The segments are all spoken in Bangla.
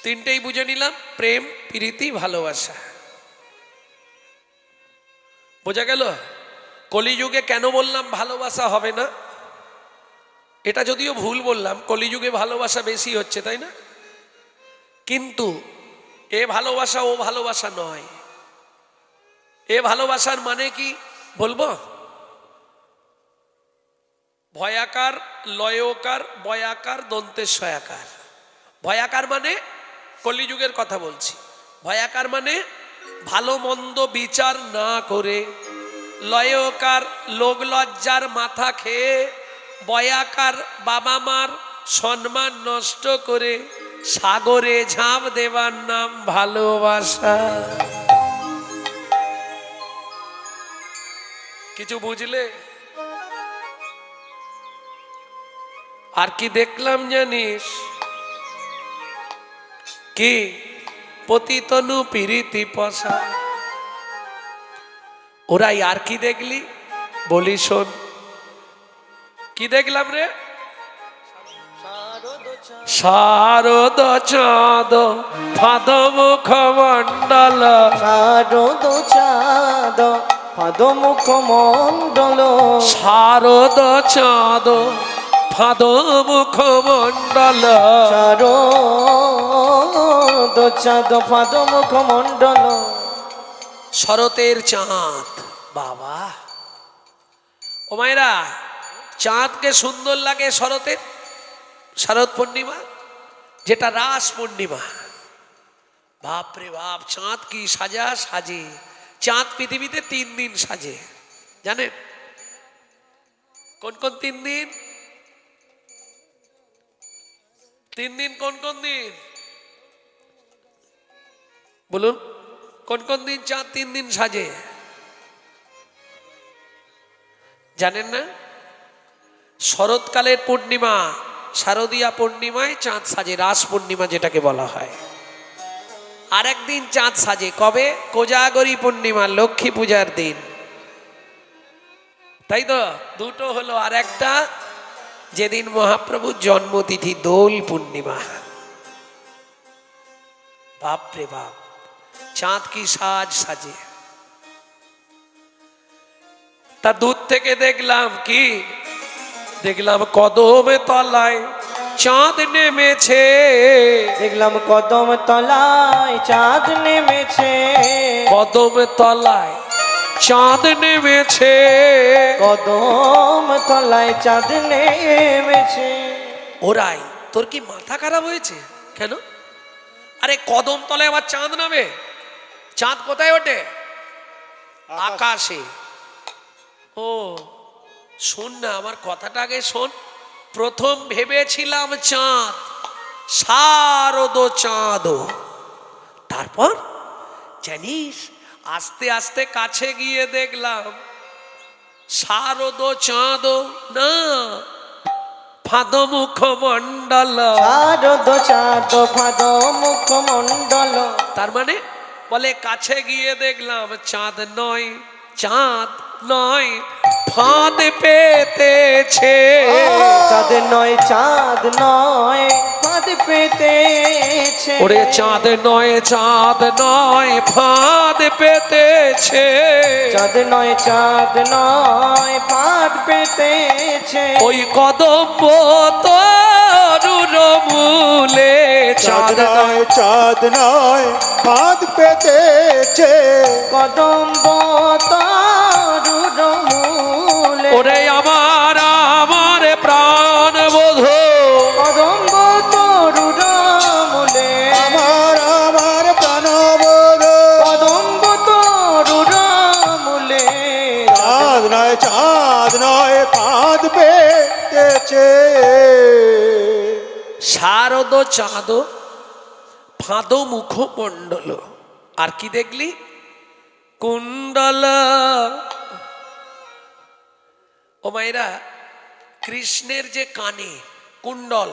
তিনটেই বুঝে নিলাম, প্রেম, প্রীতি, ভালোবাসা। বোঝা গেল? কলিযুগে কেন বললাম ভালোবাসা হবে না? এটা যদিও ভুল বললাম, কলিযুগে ভালোবাসা বেশি হচ্ছে, তাই না? কিন্তু এ ভালোবাসা ও ভালোবাসা নয়। এ ভালোবাসার মানে কি বলবো? ভয়াকার, লয়কার, বয়াকার, দন্তেশ্বয়াকার। ভয়াকার মানে কলিযুগের কথা বলছি। ভয়াকার মানে ভালো মন্দ বিচার না করে, লয়কার লোক লজ্জার মাথা খেয়ে, বয়াকার বাবা মার সম্মান নষ্ট করে সাগরে ঝাঁপ দেবার নাম ভালোবাসা। কিছু বুঝলে? আর কি দেখলাম জানিস? কি? পতিতনু প্রীতি পশা। ওরাই আর কি দেখলি? বলি শোন, কি দেখলাম রে? শারদ চাঁদ ফাদ মুখ মণ্ডল। শারদ চাঁদ ফাদ মুখ মণ্ডল। শারদ চাঁদ ফাদ মুখ মণ্ডল। শারদ চাঁদ ফাদ মুখ মণ্ডল। শরতের চাঁদ। বাবা ও মায়েরা, চাঁদকে সুন্দর লাগে শরতের, শরৎ পূর্ণিমা, যেটা রাস পূর্ণিমা। বাপরে বাপ, চাঁদ কি সাজা সাজে! চাঁদ পৃথিবীতে 3 দিন সাজে, জানেন? কোন কোন 3 দিন? 3 দিন কোন কোন দিন বলুন? কোন কোন দিন চাঁদ 3 দিন সাজে জানেন না? শরৎকালের পূর্ণিমা, শারদীয়া পূর্ণিমায় চাঁদ সাজে, রাস পূর্ণিমা যেটাকে বলা হয়। আর একদিন চাঁদ সাজে কবে? কোজাগরী পূর্ণিমা, লক্ষ্মী পূজার দিন, তাই তো? দুটো হলো। আর একটা যেদিন মহাপ্রভুর জন্মতিথি, দোল পূর্ণিমা। বাপরে বাপ, চাঁদ কি সাজ সাজে! তা দূর থেকে দেখলাম কি? দেখলাম কদমে তলায় চাঁদ নেমেছে। দেখলাম কদম তলায় চাঁদ নেমেছে। কদম তলায় চাঁদ নেমেছে। কদম তলায় চাঁদ নেমেছে। ওরাই, তোর কি মাথা খারাপ হয়েছে? কেন? আরে কদম তলায় আবার চাঁদ নামে? চাঁদ কোথায় ওঠে? আকাশে। ও শোন না, আমার কথাটা আগে শোন। প্রথম ভেবেছিলাম চাঁদ, শারদ চাঁদ। তারপর জানিস, আস্তে আস্তে কাছে গিয়ে দেখলাম শারদ চাঁদ না, ফাদ মুখ মণ্ডল। শারদ চাঁদ ফাদ মুখ মণ্ডল। তার মানে বলে কাছে গিয়ে দেখলাম চাঁদ নয়, চাঁদ নয়, ফাঁদ পেতেছে। চাঁদ নয়, চাঁদ নয়, ফাঁদ পেতেছে। ওরে চাঁদ নয়, চাঁদ নয়, ফাঁদ পেতেছে। চাঁদ নয়, চাঁদ নয়, ফাঁদ পেতেছে। ওই কদম্ব তরুর মূলে চাঁদ নয়, চাঁদ নয়, ফাঁদ পেতেছে। কদম্ব তরুর মূলে। ওরে আমার আমার প্রাণ বধূ, কদম্ব তরুর মূলে। আমার আমার প্রাণবোধ। কদম্ব তরুর মূলে। চাঁদ নয়, চাঁদ নয়, ফাঁদ পেতেছে। শারদ চাঁদ ফাঁদ মুখ মণ্ডল। আর কি দেখলি? কুণ্ডল। ও মায়েরা, কৃষ্ণের যে কানে কুণ্ডল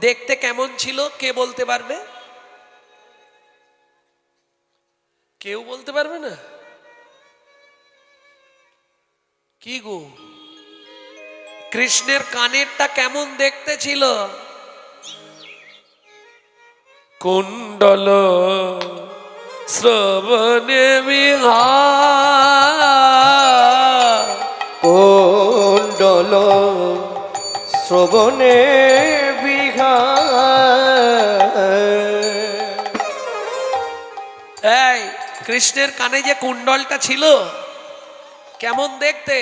দেখতে কেমন ছিল কে বলতে পারবে? কেউ বলতে পারবে না? কি গো, কৃষ্ণের কানেরটা কেমন দেখতে ছিল? কুণ্ডল শ্রবণে বিহার। কুণ্ডল শ্রবণে বিহার। এই কৃষ্ণের কানে যে কুণ্ডলটা ছিল কেমন দেখতে,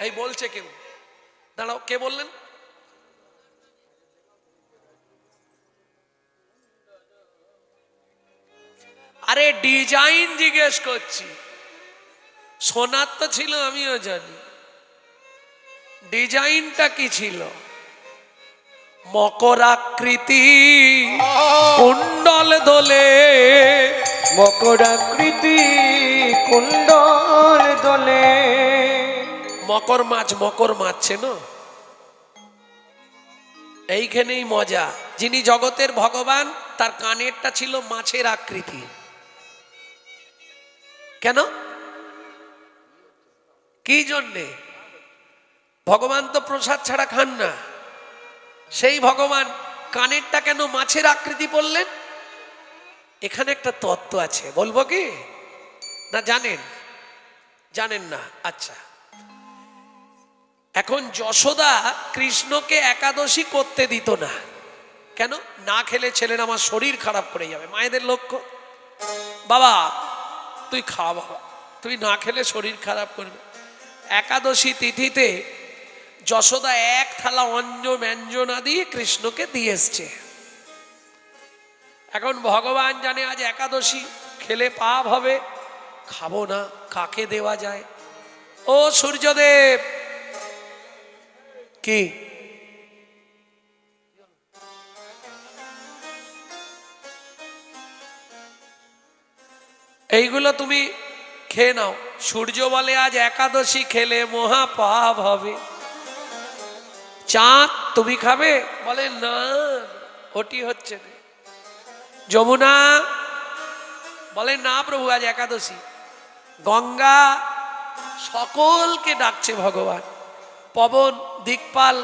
এই বলছে কেউ, দাঁড়াও, কে বললেন? আরে ডিজাইন জিজ্ঞেস করছি, সোনার তো ছিল আমিও জানি, ডিজাইনটা কি ছিল? মকরাকৃতি কুণ্ডল দোলে। মকরাকৃতি কুণ্ডল দোলে। মকর মাছ চেনো? এইখানেই মজা। যিনি জগতের ভগবান তার কানেরটা ছিল মাছের আকৃতি। কেন? কি জন্যে? ভগবান তো প্রসাদ ছাড়া খান না, সেই ভগবান কানেরটা কেন মাছের আকৃতি বললেন? এখানে একটা তত্ত্ব আছে, বলবো কি না? জানেন না? আচ্ছা, এখন যশোদা কৃষ্ণকে একাদশী করতে দিত না। কেন? না খেলে ছেলের আমার শরীর খারাপ করে যাবে। মায়েদের লক্ষ্য, বাবা তুই খা, বাবা তুই না খেলে শরীর খারাপ করবে। একাদশী তিথিতে যশোদা এক থালা অঞ্জ ব্যঞ্জনা দিয়ে কৃষ্ণকে দিয়ে এসছে। এখন ভগবান জানে আজ একাদশী, খেলে পাপ হবে, খাবো না, কাকে দেওয়া যায়? ও সূর্যদেব, কি এইগুলো তুমি খেয়ে নাও। সূর্য বলে আজ একাদশী খেলে মহা পাপ হবে। চাঁদ, তুমি খাবে? বলে না, ওটি হচ্ছে না। যমুনা বলে না প্রভু আজ একাদশী। গঙ্গা, সকলকে ডাকছে ভগবান। পবন, দিকপাল,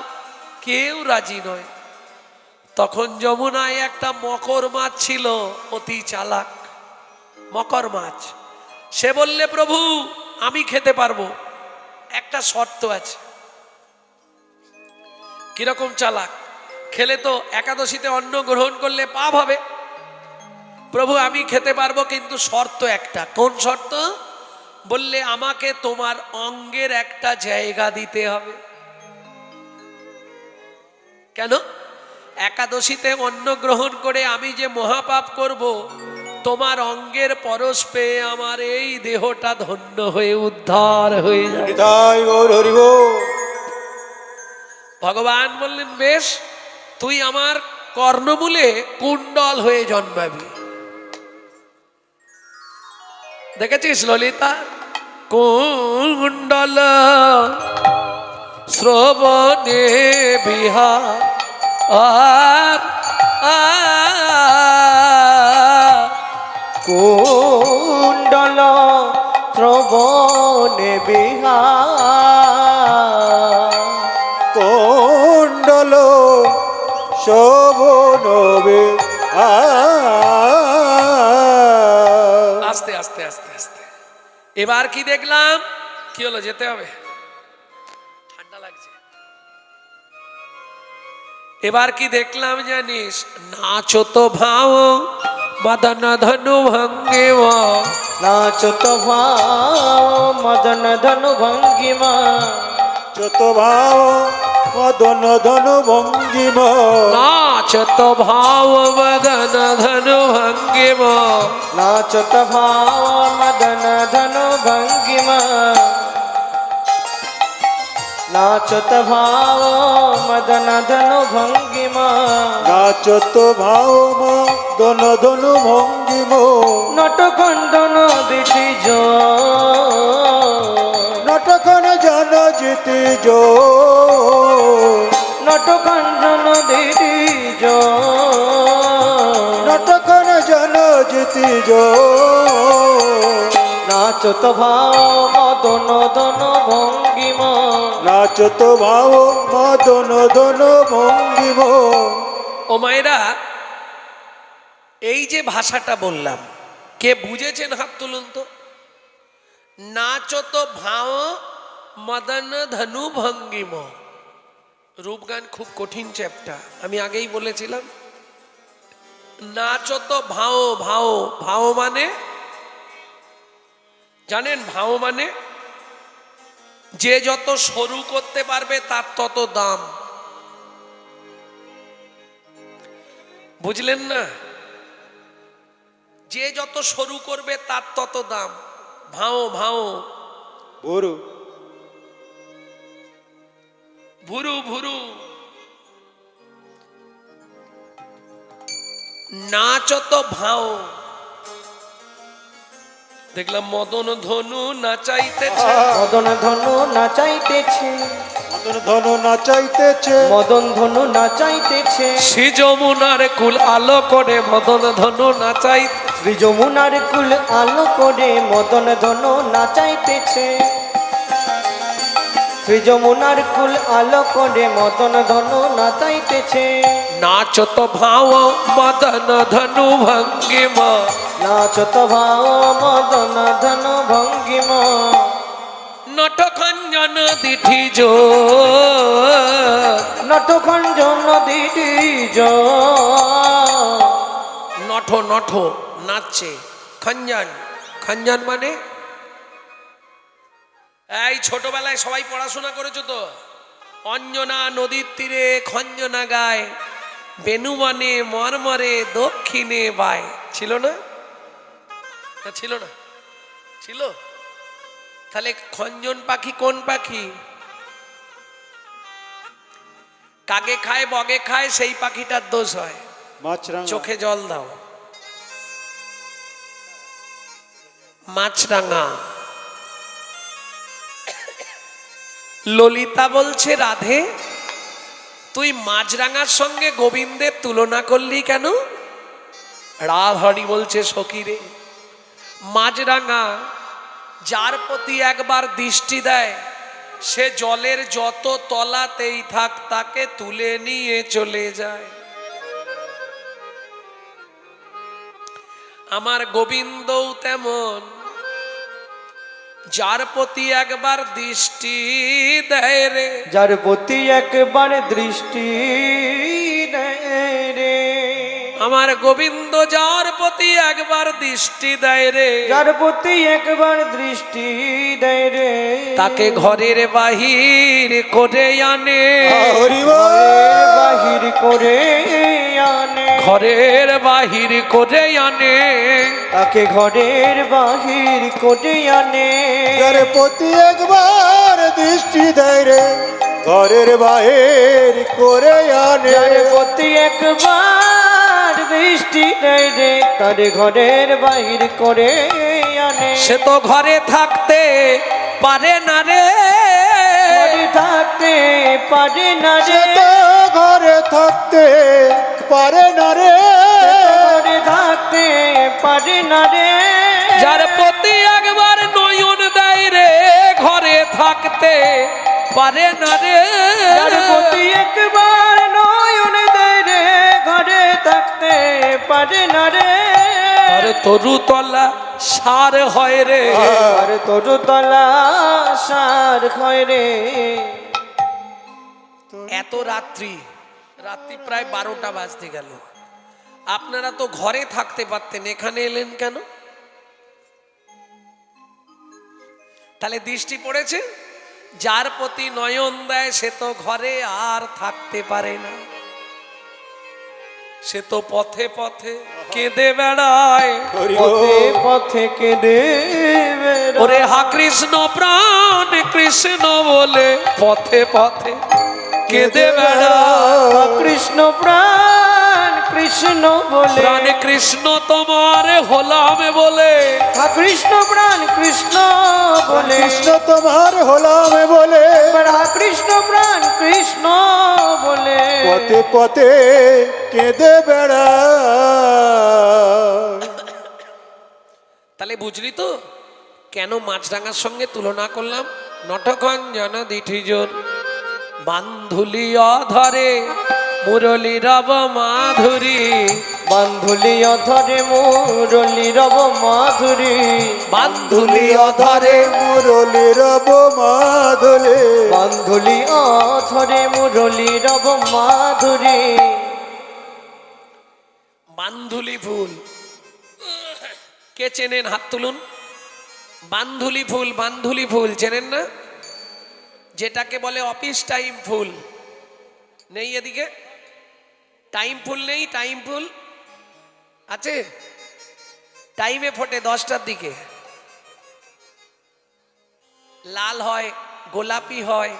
কেউ রাজি নয়। তখন যমুনায় একটা মকর মাছ ছিল, অতি চালাক মকর মাছ। সে বললে প্রভু আমি খেতে পারবো, একটা শর্ত আছে। কিরকম চালাক! খেলে তো একাদশীতে অন্ন গ্রহণ করলে পাপ হবে। প্রভু আমি খেতে পারবো, কিন্তু শর্ত একটা। কোন শর্ত? বললে আমাকে তোমার অঙ্গের একটা জায়গা দিতে হবে। কেন? একাদশীতে অন্ন গ্রহণ করে আমি যে মহাপাপ করব, তোমার অঙ্গের পরশ পেয়ে আমার এই দেহটা ধন্য হয়ে উদ্ধার হয়ে যাবে। নিতাই গৌর হরি বল। ভগবান বললেন বেশ, তুই আমার কর্ণমূলে কুণ্ডল হয়ে জন্মাবি। দেখেছিস ললিতা? কুণ্ডল শ্রবণে বিহার। আর কুণ্ডল শ্রবণে বিহার। কুণ্ডল শোভন বিহার। আস্তে আস্তে আস্তে আস্তে। এবার কি দেখলাম? কি হলো? যেতে হবে, ঠান্ডা লাগছে। এবার কি দেখলাম জানিস? নাচত ভাও মদন ধনু ভঙ্গিমা। নাচত ভাও মদন ধনু ভঙ্গিমা। যত ভাব মদন ধন ভঙ্গিম। নাচত ভাও মদন ধনু ভঙ্গিমা। নাচত ভাও মদন ধনু ভঙ্গিমা। নাচত ভাও মদন ধনু ভঙ্গিমা। নাচত ভাব মদন ধন ভঙ্গিম। নটকণ্ডন দিতি জো। নটকন জন জিতি জো। নটকণ্ডন দিতি জো। নটকন জন জিতি জো। নাচত ভাও মদন ধন ভঙ্গিমা। নাচত ভাব মদন ধন ভঙ্গিম। ও মায়েরা, এই যে ভাষাটা বললাম, কে বুঝেছেন হাত তুলুন তো। নাচত ভাও মদন ধনু ভঙ্গিম। রূপগান খুব কঠিন চ্যাপ্টার, আমি আগেই বলেছিলাম। নাচত ভাও, ভাও ভাও মানে জানেন? ভাও মানে যে যত সরু করতে পারবে তার তত দাম। বুঝলেন না? যে যত সরু করবে তার তত দাম। ভাও ভাও, ভুরু ভুরু ভুরু। নাচত ভাও। দেখলাম মদন ধনু নাচাইতেছে। মদন ধনু নাচাইতেছে, মদন ধনু নাচাইতেছে, মদন ধনু নাচাইতেছে, শ্রী যমুনার কুল আলো করে মদন ধনু নাচাইতে। শ্রী যমুনার কুল আলো করে মদন ধনু নাচাইতেছে, শ্রী যমুনার কুল আলো করে মদন ধনু নাচাইতেছে। নাচত ভাও মদন ধনু ভঙ্গিমা। নাচত ভাও মদন ধনু ভঙ্গিমা। নটখঞ্জন দিঠি জো। নটখঞ্জন দিদি নঠ নঠ নাচছে। খঞ্জন, খঞ্জন মানে এই ছোটবেলায় সবাই পড়াশোনা করেছো তো। অঞ্জনা নদীর তীরে খঞ্জনা গায়, বেনুবনে মরমরে দক্ষিণে বায়। ছিল না? না ছিল না? ছিল। তাহলে খঞ্জন পাখি কোন পাখি? কাগে খায় বগে খায়, সেই পাখিটার দোষ হয়। মাছরাঙা, চোখে জল দাও। মাছরাঙা। ললিতা বলছে, রাধে তুই মাছরাঙার সঙ্গে গোবিন্দের তুলনা করলি কেন? রাধারী বলছে, সখী রে, মাছরাঙা যার প্রতি একবার দৃষ্টি দেয় সে জলের যত তলাতেই থাক তাকে তুলে নিয়ে চলে যায়। আমার গোবিন্দও তেমন, যার প্রতি একবার দৃষ্টি দেয় রে। যার প্রতি একবার দৃষ্টি দেয় রে। আমার গোবিন্দ যার প্রতি একবার দৃষ্টি দেয় রে, যার প্রতি একবার দৃষ্টি দেয় রে, তাকে ঘরের বাহির করে আনে। হরি বল। ঘরের বাহির করে আনে। ঘরের বাহির করে আনে। তাকে ঘরের বাহির করে আনে। যার প্রতি একবার দৃষ্টি দেয় রে, ঘরের বাহির করে আনে। যার প্রতি একবার দৃষ্টি দেয় রে, তার ঘরের বাহির করে আনে। সে তো ঘরে থাকতে পারে না রে। ঘরে থাকতে পারে না সে রে। তো ঘরে থাকতে পারে না রে। ঘরে থাকতে পারে না রে। যার প্রতি একবার নয়ন দেয় রে, ঘরে থাকতে পারে না রে। যার প্রতি একবার নয়ন দেয় রে, ঘরে থাকতে পারে না রে। তার তরুতলা সার হয় রে। আর তোর তলা সার হয় রে। এত রাত্রি প্রায় 12টা বাজতে গেল, আপনারা তো ঘরে থাকতে পারতেন, এখানে এলেন কেন? তাহলে দৃষ্টি পড়েছে, যার প্রতি নয়ন দেয় সে তো ঘরে আর থাকতে পারে না। সে তো পথে পথে কেঁদে বেড়ায়। হরি বল। পথে পথে কেঁদে বেড়ায়। ওরে হা কৃষ্ণ প্রাণ কৃষ্ণ বলে পথে পথে কেঁদে বেড়ায়। কৃষ্ণ প্রাণ কৃষ্ণ বলে। প্রাণে কৃষ্ণ তোমার হলাম বলে। কৃষ্ণ প্রাণ কৃষ্ণ বলে। কৃষ্ণ তোমার হলাম বলে, কৃষ্ণ প্রাণ কৃষ্ণ বলে। পথে পথে কেঁদে বেড়ায়। তাহলে বুঝলি তো কেন মাছরাঙার সঙ্গে তুলনা করলাম? নটখঞ্জন দিঠিজোর বান্ধুলি অধরে মুরলী রব মাধুরী, বান্ধুলি অধরে মুরলি রব মাধুরী, বান্ধুলি অধরে মুরলি রব মাধুরী, বান্ধুলি অধরে মুরলি রব মাধুরী। বান্ধুলি ফুল কে চেনেন? হাত তুলুন। বান্ধুলি ফুল, বান্ধুলি ফুল চেনেন না? যেটাকে বলে অফিস টাইম ফুল। নেই এদিকে? টাইম ফুল নেই? টাইম ফুল আছে? টাইমে ফোটে 10টার দিকে, লাল হয়, গোলাপি হয়,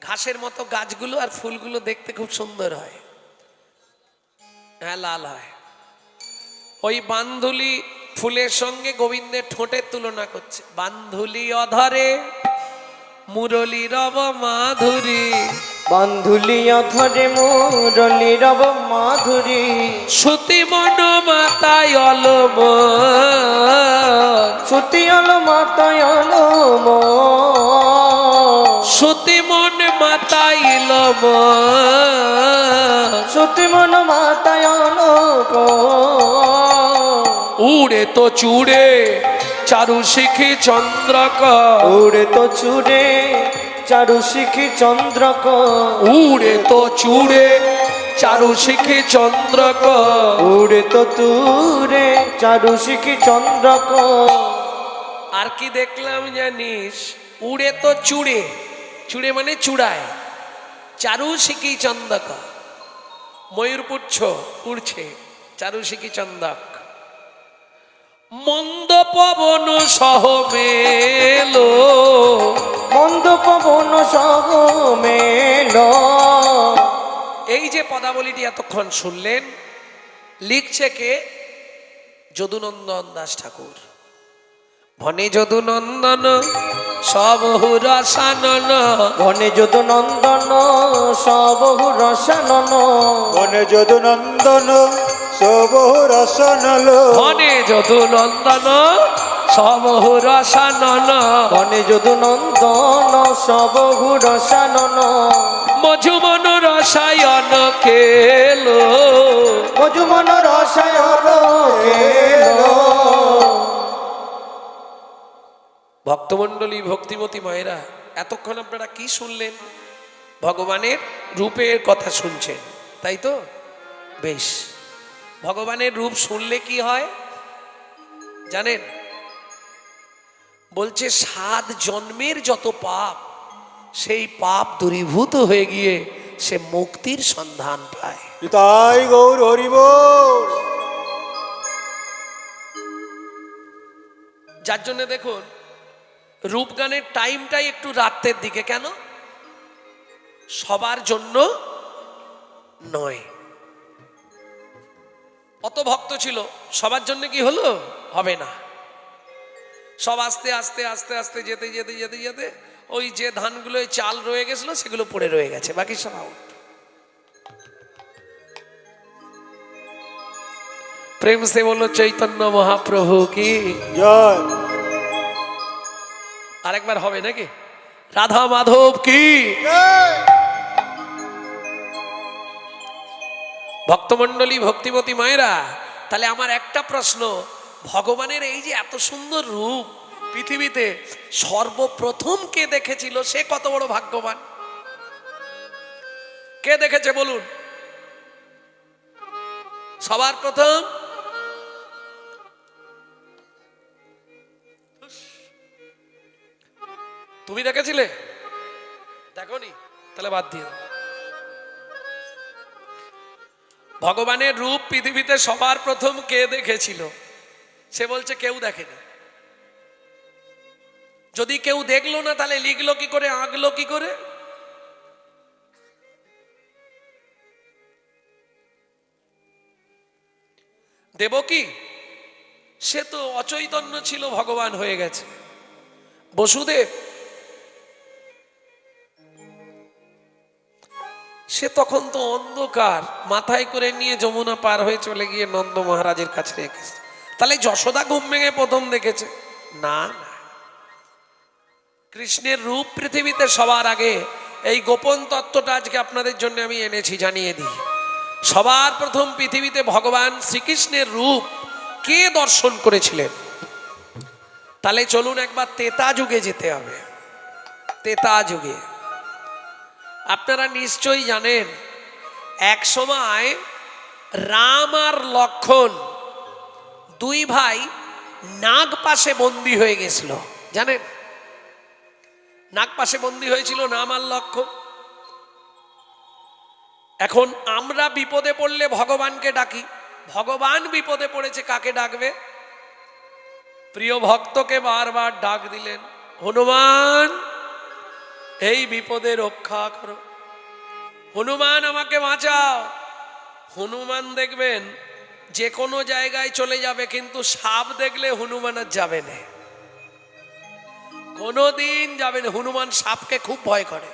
ঘাসের মতো গাছগুলো আর ফুলগুলো দেখতে খুব সুন্দর হয়। হ্যাঁ, লাল হয়। ওই বান্ধুলি ফুলের সঙ্গে গোবিন্দের ঠোঁটের তুলনা করছে। বান্ধুলি অধরে মুরলী রব মাধুরী, বান্ধুলি অধরে মুরলি রব মাধুরী, শ্রুতি মন মাতায় অলম, শ্রুতি অল মাতায় অল শ্রুতি মন মাতায় লম, শ্রুতি মন মাতায় অল উড়ে তো চূড়ে চারু শিখি চন্দ্রক, উড়ে তো চূড়ে চারু শিখি চন্দ্রক, উড়ে তো চূড়ে চারু শিখি চন্দ্রক, উড়ে তো তুরে চারু শিখি চন্দ্রক। আর কি দেখলাম জানিস? উড়ে তো চূড়ে, চূড়ে মানে চূড়ায়, চারু শিখি চন্দক, ময়ূর পুচ্ছ উড়ছে, চারু শিখি চন্দক। মন্দ পবন সহ মেলো, মন্দ পবন সহ মেল। এই যে পদাবলীটি এতক্ষণ শুনলেন, লিখছে কে? যদুনন্দন দাস ঠাকুর। ভনে যদুনন্দন সবহু রসানন, বনে যদু নন্দন সবহু রসানন, বনে যদু নন্দন সবহু রসনল, ভনে যদুনন্দন সবহু রসানন, বনে যদু নন্দন সবহু রসানন, মধুমন রসায়ন খেলো, মধুমন রসায়ন খেল। ভক্তমণ্ডলী, ভক্তিমতী মায়েরা, এতক্ষণ আপনারা কি শুনলেন? ভগবানের রূপের কথা শুনছেন, তাই তো? বেশ, ভগবানের রূপ শুনলে কি হয় জানেন? বলছে 7 জন্মের যত পাপ, সেই পাপ দূরীভূত হয়ে গিয়ে সে মুক্তির সন্ধান পায়। তাই গৌর হরি বল। যার জন্য দেখুন, রূপগানের টাইমটাই একটু রাতের দিকে। কেন? সবার জন্য নয়। অত ভক্ত ছিল, সবার জন্য কি হলো? হবে না। সব আস্তে আস্তে আস্তে আস্তে যেতে যেতে যেতে যেতে ওই যে ধানগুলো চাল রয়ে গেছিল সেগুলো পড়ে রয়ে গেছে, বাকি সব আউট। প্রেম সে বলো চৈতন্য মহাপ্রভু কি জয়। আরেকবার হবে নাকি? রাধা মাধব কি? ভক্তমণ্ডলী, ভক্তিমতী মায়েরা, তাহলে আমার একটা প্রশ্ন, ভগবানের এই যে এত সুন্দর রূপ পৃথিবীতে সর্বপ্রথম কে দেখেছিল? সে কত বড় ভাগ্যবান? কে দেখেছে বলুন? সবার প্রথম তুমি দেখেছিলে? দেখোনি? তাহলে বাদ দিয়ে দাও। ভগবানের রূপ পৃথিবীতে সবার প্রথম কে দেখেছিল? সে বলছে কেউ দেখেনি। যদি কেউ দেখলো না তাহলে লিখলো কি করে, আঁকলো কি করে? দেবকী, সে তো অচৈতন্য ছিল, ভগবান হয়ে গেছে। বসুদেব, সে তখন তো অন্ধকার, মাথায় করে নিয়ে যমুনা পার হয়ে চলে গিয়ে নন্দ মহারাজের কাছে রেখেছে। তাহলে যশোদা ঘুম ভেঙে প্রথম দেখেছে? না না, কৃষ্ণের রূপ পৃথিবীতে সবার আগে এই গোপন তত্ত্বটা আজকে আপনাদের জন্য আমি এনেছি, জানিয়ে দিই। সবার প্রথম পৃথিবীতে ভগবান শ্রীকৃষ্ণের রূপ কে দর্শন করেছিলেন? তাহলে চলুন একবার ত্রেতা যুগে যেতে হবে। ত্রেতা যুগে আপনারা নিশ্চয়ই জানেন, এক সময় রাম আর লক্ষ্মণ দুই ভাই নাগ পাশে বন্দী হয়ে গেছিল। জানেন, নাগ পাশে বন্দী হয়েছিল রাম আর লক্ষ্মণ। এখন আমরা বিপদে পড়লে ভগবানকে ডাকি, ভগবান বিপদে পড়েছে, কাকে ডাকবে? প্রিয় ভক্তকে বারবার ডাক দিলেন, হনুমান এই বিপদে রক্ষা করো, হনুমান আমাকে বাঁচাও। হনুমান দেখবেন যে কোনো জায়গায় চলে যাবে, কিন্তু সাপ দেখলে হনুমান আর যাবে না, কোনোদিন যাবে না। হনুমান সাপকে খুব ভয় করে।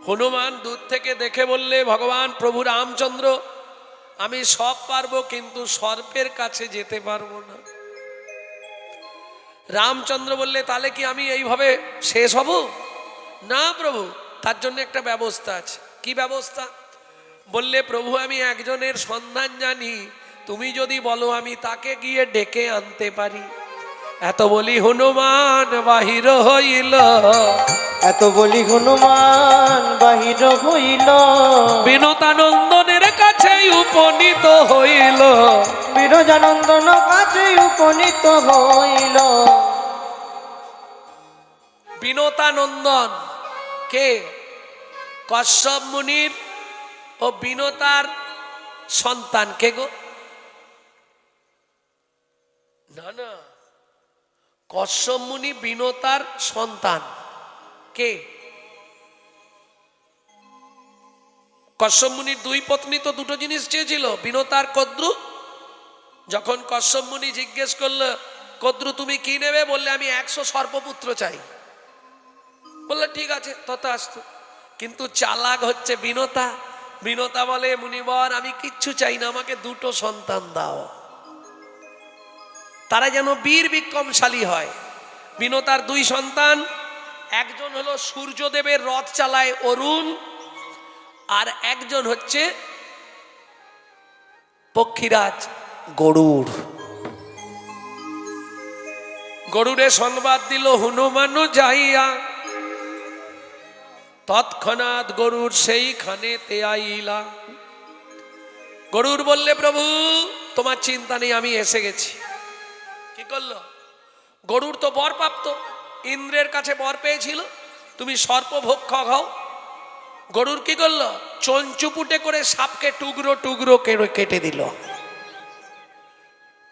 হনুমান দূর থেকে দেখে বললে, ভগবান প্রভু রামচন্দ্র আমি সব পারবো, কিন্তু সর্পের কাছে যেতে পারবো না। রামচন্দ্র বললে, তাহলে কি আমি এইভাবে শেষ হব? না প্রভু, তার জন্য একটা ব্যবস্থা আছে। কি ব্যবস্থা? বললে, প্রভু আমি একজনের সন্ধান জানি, তুমি যদি বলো আমি তাকে গিয়ে ডেকে আনতে পারি। এত বলি হনুমান বাহির হইল, এত বলি হনুমান বাহির হইল, বিনতানন্দনের কাছে উপনীত হইল, বিরজানন্দন কাছে উপনীত হইল। বিনতানন্দন কে? কশ্যপ মুনির ও বিনতার সন্তান। কে গো? না না, কশ্যপ মুনি বিনতার সন্তান কে? কশ্যপ মুনির দুই পত্নী তো দুটো জিনিস চেয়েছিল, বিনতার কদ্রু। যখন কশ্যপ মুনি জিজ্ঞেস করলো, কদ্রু তুমি কি নেবে? বললে, আমি 100 সর্পপুত্র চাই। বললে, ঠিক আছে তথাস্তু। কিন্তু চালাক হচ্ছে বিনতা। বিনতা বলে, মুনিবর আমি কিচ্ছু চাই না, আমাকে দুটো সন্তান দাও, তারা যেন বীর বিক্রমশালী হয়। বিনতার দুই সন্তান, একজন হলো সূর্যদেবের রথ চালায় অরুণ, আর একজন হচ্ছে পক্ষীরাজ গরুড়। গরুড়ে সংবাদ দিল, হনুমান যাইয়া তৎক্ষণাৎ গরুর সেইখানেতে আইলা। গরুর বললে, প্রভু তোমার চিন্তা নেই, আমি এসে গেছি। কি করলো? গরুর তো বর প্রাপ্ত, ইন্দ্রের কাছে বর পেয়েছিল, তুমি সর্পভক্ষ হও। গরুর কি করলো? চঞ্চুপুটে করে সাপকে টুকরো টুকরো কেটে দিল।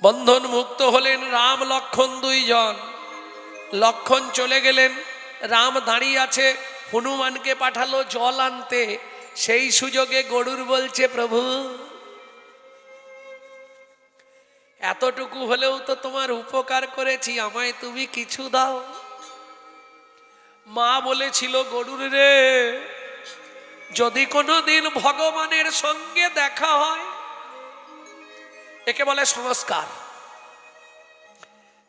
বন্ধন মুক্ত হলেন রাম লক্ষ্মণ দুইজন। লক্ষ্মণ চলে গেলেন, রাম দাঁড়িয়ে আছে, হনুমানকে পাঠালো জল আনতে। সেই সুযোগে গরুর বলছে, প্রভু এতটুকু হলেও তো তোমার উপকার করেছি, আমায় তুমি কিছু দাও। মা বলেছিল, গরুর রে যদি কোনোদিন ভগবানের সঙ্গে দেখা হয়, একে বলে সংস্কার,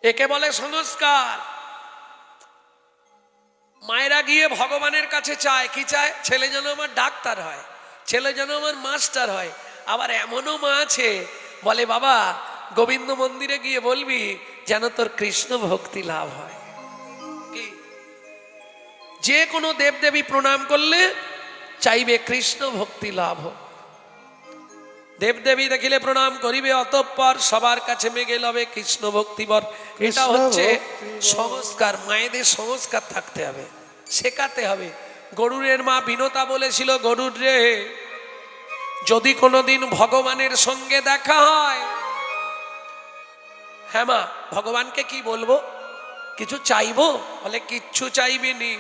একে বলে সংস্কার। মায়েরা গিয়ে ভগবানের কাছে চায়, কি চায়? ছেলে যেন আমার ডাক্তার হয়, ছেলে যেন আমার মাস্টার হয়। আবার এমনও মা আছে বলে, বাবা গোবিন্দ মন্দিরে গিয়ে বলবি যেন তোর কৃষ্ণ ভক্তি লাভ হয়। কি? যে কোনো দেবদেবী প্রণাম করলে চাইবে কৃষ্ণ ভক্তি লাভ হোক। দেবদেবী দেখিলে প্রণাম করিবে, অতঃপর সবার কাছে মেগে লবে কৃষ্ণ ভক্তিবর। এটা হচ্ছে সংস্কার। মায়েদের সংস্কার থাকতে হবে, শেখাতে হবে। গরুরের মা বিনতা বলেছিল, গরুর রে যদি কোনোদিন ভগবানের সঙ্গে দেখা হয়, হ্যাঁ মা ভগবানকে কি বলবো? কিছু চাইবো? বলে, কিচ্ছু চাইবিনি,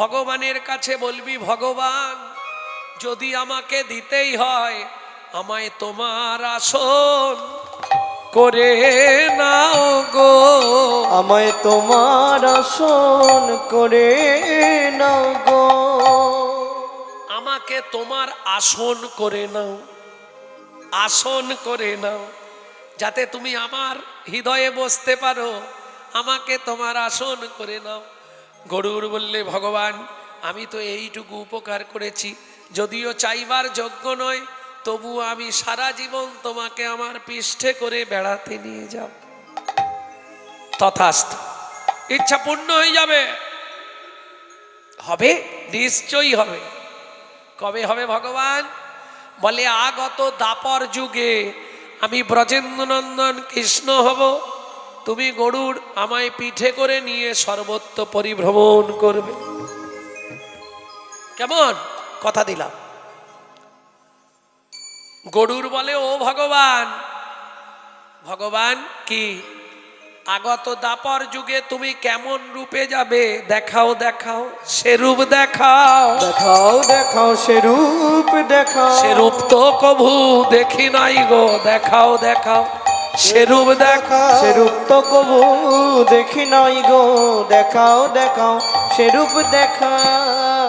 ভগবানের কাছে বলবি, ভগবান যদি আমাকে দিতেই হয় আমায় তোমার আসন করে নাও গো, আমায় তোমার আসন করে নাও গো, আমাকে তোমার আসন করে নাও, আসন করে নাও, যাতে তুমি আমার হৃদয়ে বসতে পারো, আমাকে তোমার আসন করে নাও। গরুর বললে ভগবান আমি তো এইটুকু উপকার করেছি, যদিও চাইবার যোগ্য নয়, তবু আমি সারা জীবন তোমাকে আমার পৃষ্ঠে করে বেড়াতে নিয়ে যাব। তথাস্তু, ইচ্ছা পূর্ণ হয়ে যাবে। হবে, নিশ্চয়ই হবে। কবে হবে ভগবান? বলে আগত দাপর যুগে আমি ব্রজেন্দ্রনন্দন কৃষ্ণ হব, তুমি গরুর আমায় পিঠে করে নিয়ে সর্বত্র পরিভ্রমণ করবে। কেমন কথা দিলাম? গরুর বলে ও ভগবান, ভগবান কি আগত দাপর যুগে তুমি কেমন রূপে যাবে? দেখাও দেখাও, সে রূপ দেখাও। দেখাও দেখাও সে রূপ দেখাও। সে রূপ তো কভু দেখি নাই গো, দেখাও দেখাও সে রূপ দেখাও। সে রূপ তো কবু দেখি নাই গো, দেখাও দেখাও সে রূপ দেখাও।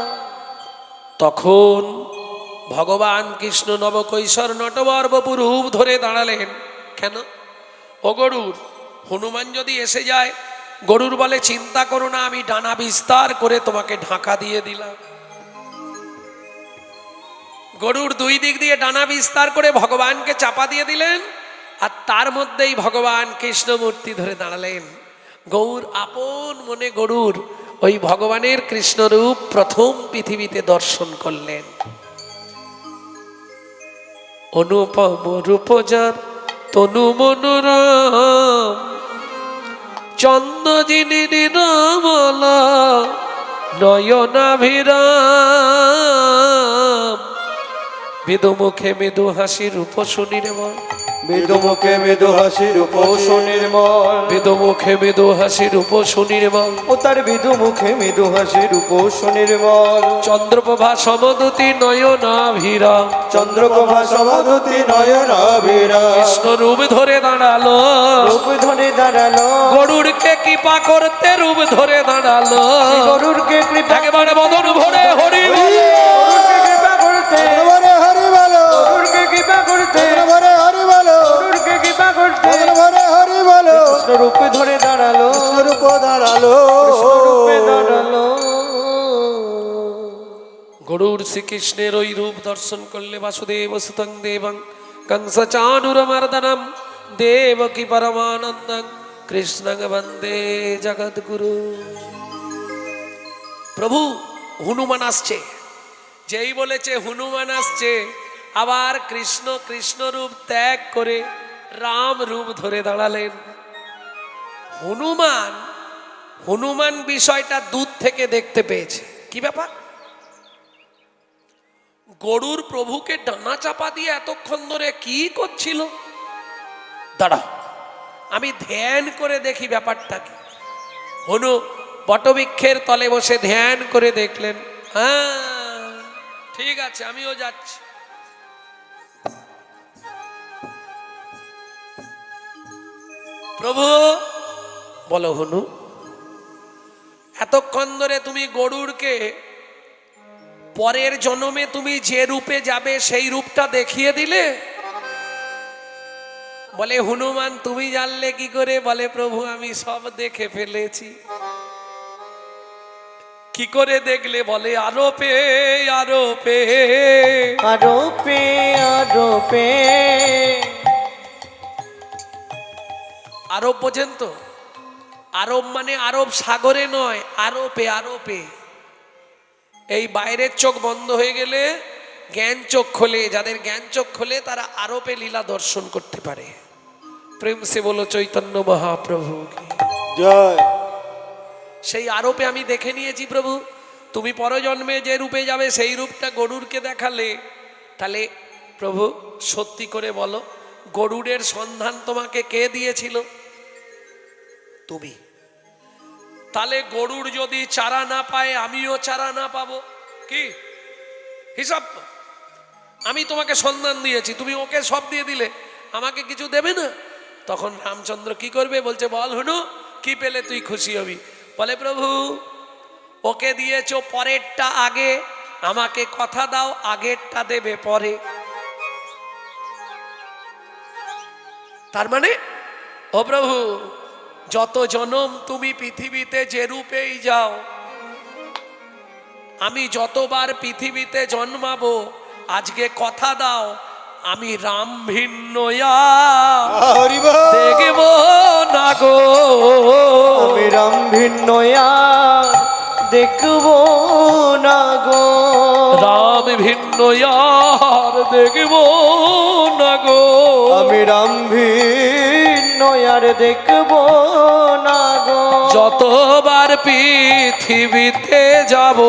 তখন ভগবান কৃষ্ণ নবকৈশোর নটবর বপু রূপ ধরে দাঁড়ালেন। কেন? ও গরুর, হনুমান যদি এসে যায়, গরুর বলে চিন্তা করো না, আমি ডানা বিস্তার করে তোমাকে ঢাকা দিয়ে দিলাম। গরুর দুই দিক দিয়ে ডানা বিস্তার করে ভগবানকে চাপা দিয়ে দিলেন, আর তার মধ্যেই ভগবান কৃষ্ণমূর্তি ধরে দাঁড়ালেন। গৌর আপন মনে গরুর ওই ভগবানের কৃষ্ণরূপ প্রথম পৃথিবীতে দর্শন করলেন। অনুপম রূপ যার তনু মনোরম, চন্দ্র যিনি নিরমলা নয়নাভিরাম, মৃদু মুখে মৃদু হাসি রূপ সুনির্মল। মৃদু মুখে মৃদু হাসি রূপ সুনির্মল। মৃদু মুখে মৃদু হাসি রূপ সুনির্মল। ও তার মৃদু মুখে মৃদু হাসি রূপ সুনির্মল। চন্দ্রপ্রভা সমদুতি নয়নাভিরাম। চন্দ্রপ্রভা সমদুতি নয়নাভিরাম। কৃষ্ণ রূপ ধরে দাঁড়ালো, রূপ ধরে দাঁড়ালো। গরুড়কে কৃপা করতে রূপ ধরে দাঁড়ালো। গরুরকে কৃপা, একেবারে বদন ভরে হরি গরুরকে কৃপা করতে, ভরে হরি বলো, গরুরকে কৃপা করতে, ভরে হরি বলো, গরুরকে কৃপা করতে। ভরে হরি বলো। কৃষ্ণ রূপে ধরে দাঁড়ালো, রূপ দাঁড়ালো, কৃষ্ণ রূপে দাঁড়ালো। গরুর শ্রীকৃষ্ণের ওই রূপ দর্শন করলে বাসুদেব সুতং দেবং কংস চানুরমর্দনম দেবকী পরমানন্দং কৃষ্ণং বন্দে জগদ্গুরু। প্রভু হনুমান আসছে, যেই বলেছে হনুমান আসছে, আবার কৃষ্ণ কৃষ্ণ রূপ ত্যাগ করে রাম রূপ ধরে দাঁড়ালেন। হনুমান হনুমান বিষয়টা দূর থেকে দেখতে পেয়েছে। কি ব্যাপার? গরুর প্রভুকে ডানা চাপা দিয়ে এতক্ষণ ধরে কি করছিল? দাঁড়া, আমি ধ্যান করে দেখি ব্যাপারটা কি। হনু বটবৃক্ষের তলে বসে ধ্যান করে দেখলেন, হ্যাঁ ঠিক আছে, আমিও যাচ্ছি। প্রভু বলো, হনু এতক্ষণ ধরে তুমি গরুরকে পরের জন্মে তুমি যে রূপে যাবে সেই রূপটা দেখিয়ে দিলে। বলে হনুমান তুমি জানলে কি করে? বলে প্রভু আমি সব দেখে ফেলেছি। কি করে দেখলে? বলে আরোপে আরোপে আরোপে আরোপে। আরব বোঝেন তো? আরব মানে আরব সাগরে নয়, আরোপে আরোপে। এই বাইরের চোখ বন্ধ হয়ে গেলে জ্ঞান চোখ খোলে, যাদের জ্ঞান চোখ খোলে তারা আরোপে লীলা দর্শন করতে পারে। প্রেম সে বলো চৈতন্য মহাপ্রভু কি জয়। সেই আরোপে আমি দেখে নিয়েছি প্রভু, তুমি পরজন্মে যে রূপে যাবে সেই রূপটা গরুরকে দেখালে। তাহলে প্রভু সত্যি করে বলো, গরুরের সন্ধান তোমাকে কে দিয়েছিল? তুমি। তাহলে গরুর যদি চারা না পায়, আমিও চারা না পাবো, কি হিসাব? আমি তোমাকে সন্ধান দিয়েছি, তুমি ওকে সব দিয়ে দিলে, আমাকে কিছু দেবে না? তখন রামচন্দ্র কি করবে? বলছে বল হনু, কি পেলে তুই খুশি হবি? বলে প্রভু ওকে দিয়েছো পরেরটা আগে, আমাকে কথা দাও আগেরটা দেবে পরে। তার মানে ও প্রভু যত জনম তুমি পৃথিবীতে যে রূপেই যাও, আমি যতবার পৃথিবীতে জন্মাবো আজকে কথা দাও আমি রাম ভিন্ন হরি বল। দেখব না গো আমি রাম ভিন্ন আর দেখব না গো। রাম ভিন্ন আর দেখব না গো আমি রাম ভিন্ন আর দেখব না গো। যতবার পৃথিবীতে যাব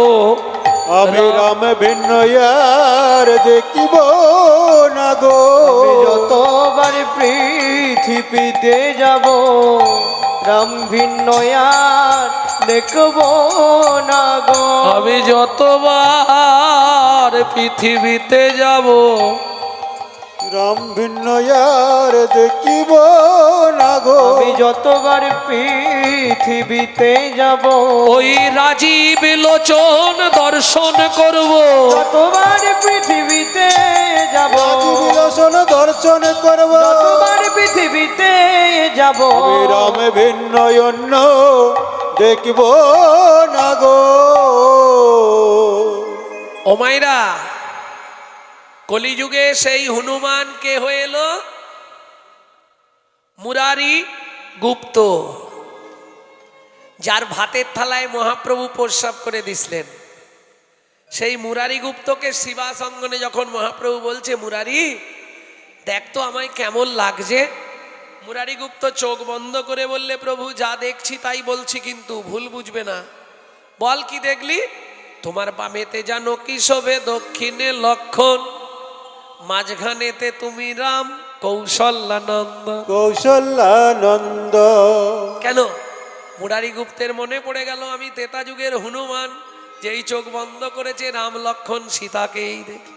আমি রাম ভিন্ন আর দেখিব না গো। আমি যতবার পৃথিবীতে যাব রাম ভিন্ন আর দেখব না গো। আমি যতবার পৃথিবীতে যাব রাম ভিন্ন আর দেখিব না গো। আমি যতবার পৃথিবীতে যাব ওই রাজীব লোচন দর্শন করব যতবার পৃথিবীতে যাব রাজীব লোচন দর্শন করব। যতবার পৃথিবীতে যাব আমি রাম ভিন্ন অন্য দেখিব না গো। ও মাইরা কলিযুগে সেই হনুমান কে হয়ে এলো মুরারি গুপ্ত যার ভাতের থালায় মহাপ্রভু প্রস্রাব করে দিছিলেন সেই মুরারি গুপ্তকে শিবাসঙ্গনে যখন মহাপ্রভু বলছে মুরারি দেখ তো আমায় কেমন লাগছে মুরারি গুপ্ত চোখ বন্ধ করে বললে প্রভু যা দেখছি তাই বলছি কিন্তু ভুল বুঝবে না বল কি দেখলি তোমার বামেতে জানো কি শোভে দক্ষিণে লক্ষণ মাঝখানেতে তুমি রাম কৌশল্যানন্দ কৌশল্যানন্দ। কেন মুরারি গুপ্তের মনে পড়ে গেল আমি তেতা যুগের হনুমান যেই চোখ বন্ধ করেছে রাম লক্ষণ সীতাকেই দেখি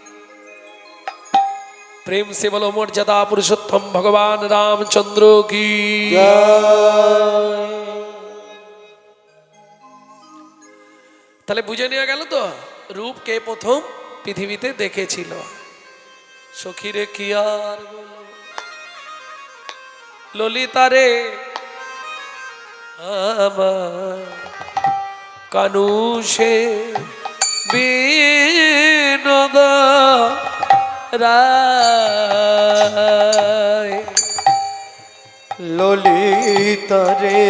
প্রেম সে বলো মর্যাদা পুরুষোত্তম ভগবান রামচন্দ্র কি তাহলে বুঝে নেওয়া গেল তো রূপ কে প্রথম পৃথিবীতে দেখেছিল সখীরে কি আর বলো ললিতারে আমার কানুষে বিনোদ রায় ললিতা রে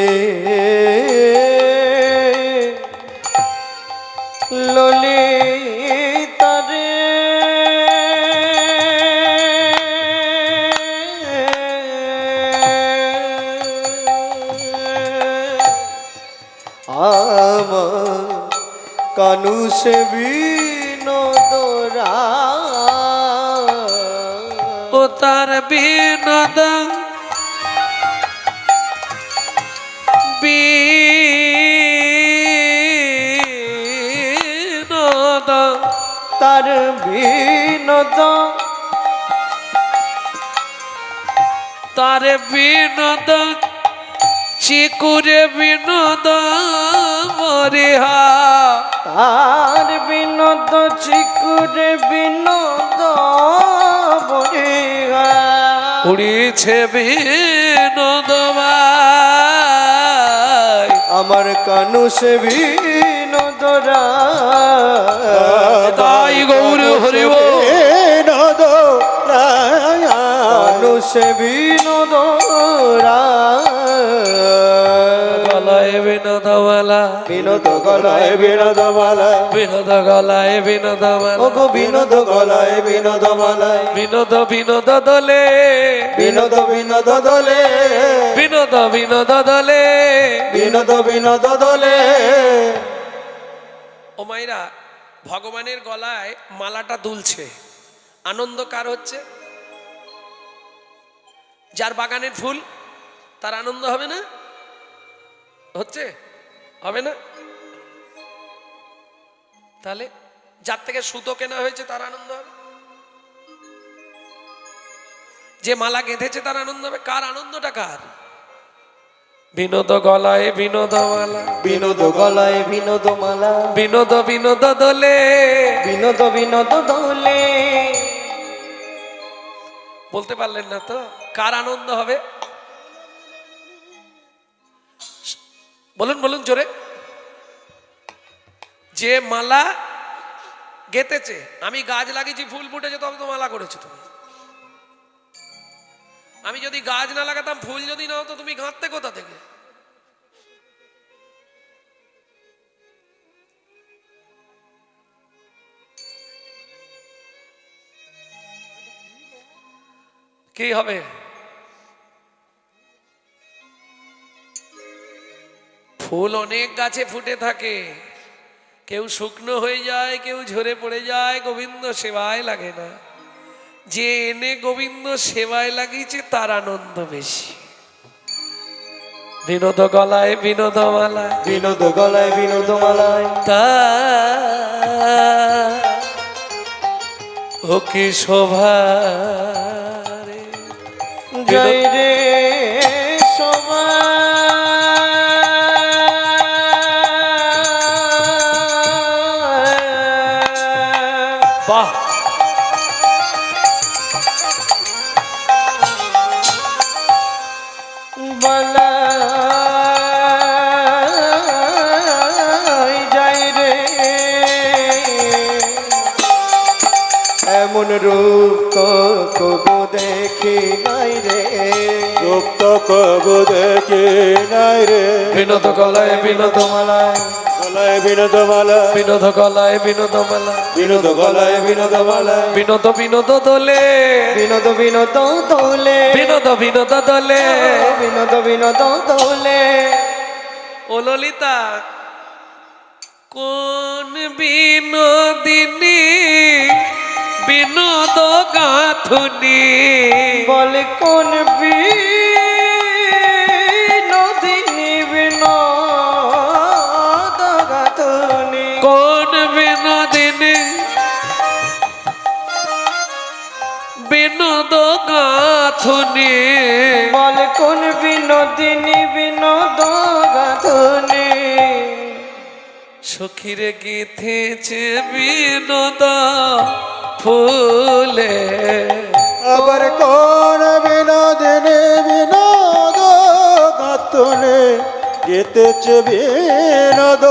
ললিতা রে আমার কানু সে বিনোদরা ও তার বিনোদ বিনোদ তার বিনোদ তার বিনোদ চিকুরে বিনোদ মরিহা তার বিনোদ চিকুরে বিনোদ বরিহা উড়িছে বিনোদ ভাই আমার কানু সে বিনোদরা তাই গৌর হরিব বিনোদ রায়। কানু সে বিনোদরা গলায় বিনোদমালা বিনোদ গলায় বিনোদমালা বিনোদ গলায় বিনোদমালা ওগো বিনোদ গলায় বিনোদমালায় বিনোদ বিনোদ দলে বিনোদ বিনোদ দলে বিনোদ বিনোদ দলে বিনোদ বিনোদ দলে ও মাইরা ভগবানের গলায় মালাটা দুলছে আনন্দ কার হচ্ছে যার বাগানের ফুল তার আনন্দ হবে না হচ্ছে হবে না তাহলে যার থেকে সুতো কেনা হয়েছে তার আনন্দ হবে যে মালা গেঁথেছে তার আনন্দ হবে কার আনন্দটা কার বিনোদ গলায় বিনোদমালা বিনোদ গলায় বিনোদমালা বিনোদ বিনোদ দোলে বিনোদ বিনোদ দোলে বলতে পারলেন না তো কার আনন্দ হবে বলুন বলুন জোরে যে মালা গেতেছে, আমি গাছ লাগিয়েছি, ফুল ফুটেছে, তবে তো মালা করেছো তুমি। আমি যদি গাছ না লাগাতাম, ফুল যদি না হতো, তুমি গাঁথতে কোথা থেকে? কি হবে? ফুল অনেক গাছে ফুটে থাকে, কেউ শুকনো হয়ে যায়, কেউ ঝরে পড়ে যায়, গোবিন্দ সেবায় লাগে না। যে এনে গোবিন্দ সেবায় লাগিয়েছে তার আনন্দ বেশি। বিনোদ গলায় বিনোদ মালায়, বিনোদ গলায় বিনোদ মালায়, তা ও কি শোভা রে। জয় রে সবাই। বাহ, বলাই যায় রে এমন রূপ তো কবু দেখি নাই রে, রূপ তো কবু দেখি নাই রে। বিনোদ গলায় বিনোদ মালায়, গলায় বিনোদ মালা, বিনোদ গলায় বিনোদ মালা, বিনোদ গলায় বিনোদ মালা, বিনোদ বিনোদ দোলে, বিনোদ বিনোদ দোলে, বিনোদ বিনোদ দোলে। বিনোদ বিনোদ দোলে। ও ললিতা, কোন বিনোদিনী বিনোদ গাথুনি, বলে কোন বিনোদিনী বিনোদ গাথুনি, কোন বিনোদিনী বিনোদ গাথুনি, বলে কোন বিনোদিনী বিনোদ গাথুনি, সখীরে গেথেছে বিনোদ ফুলে। আবার কোন বিনোদিনী বিনোদ গাতনে গেতেছে বিনোদ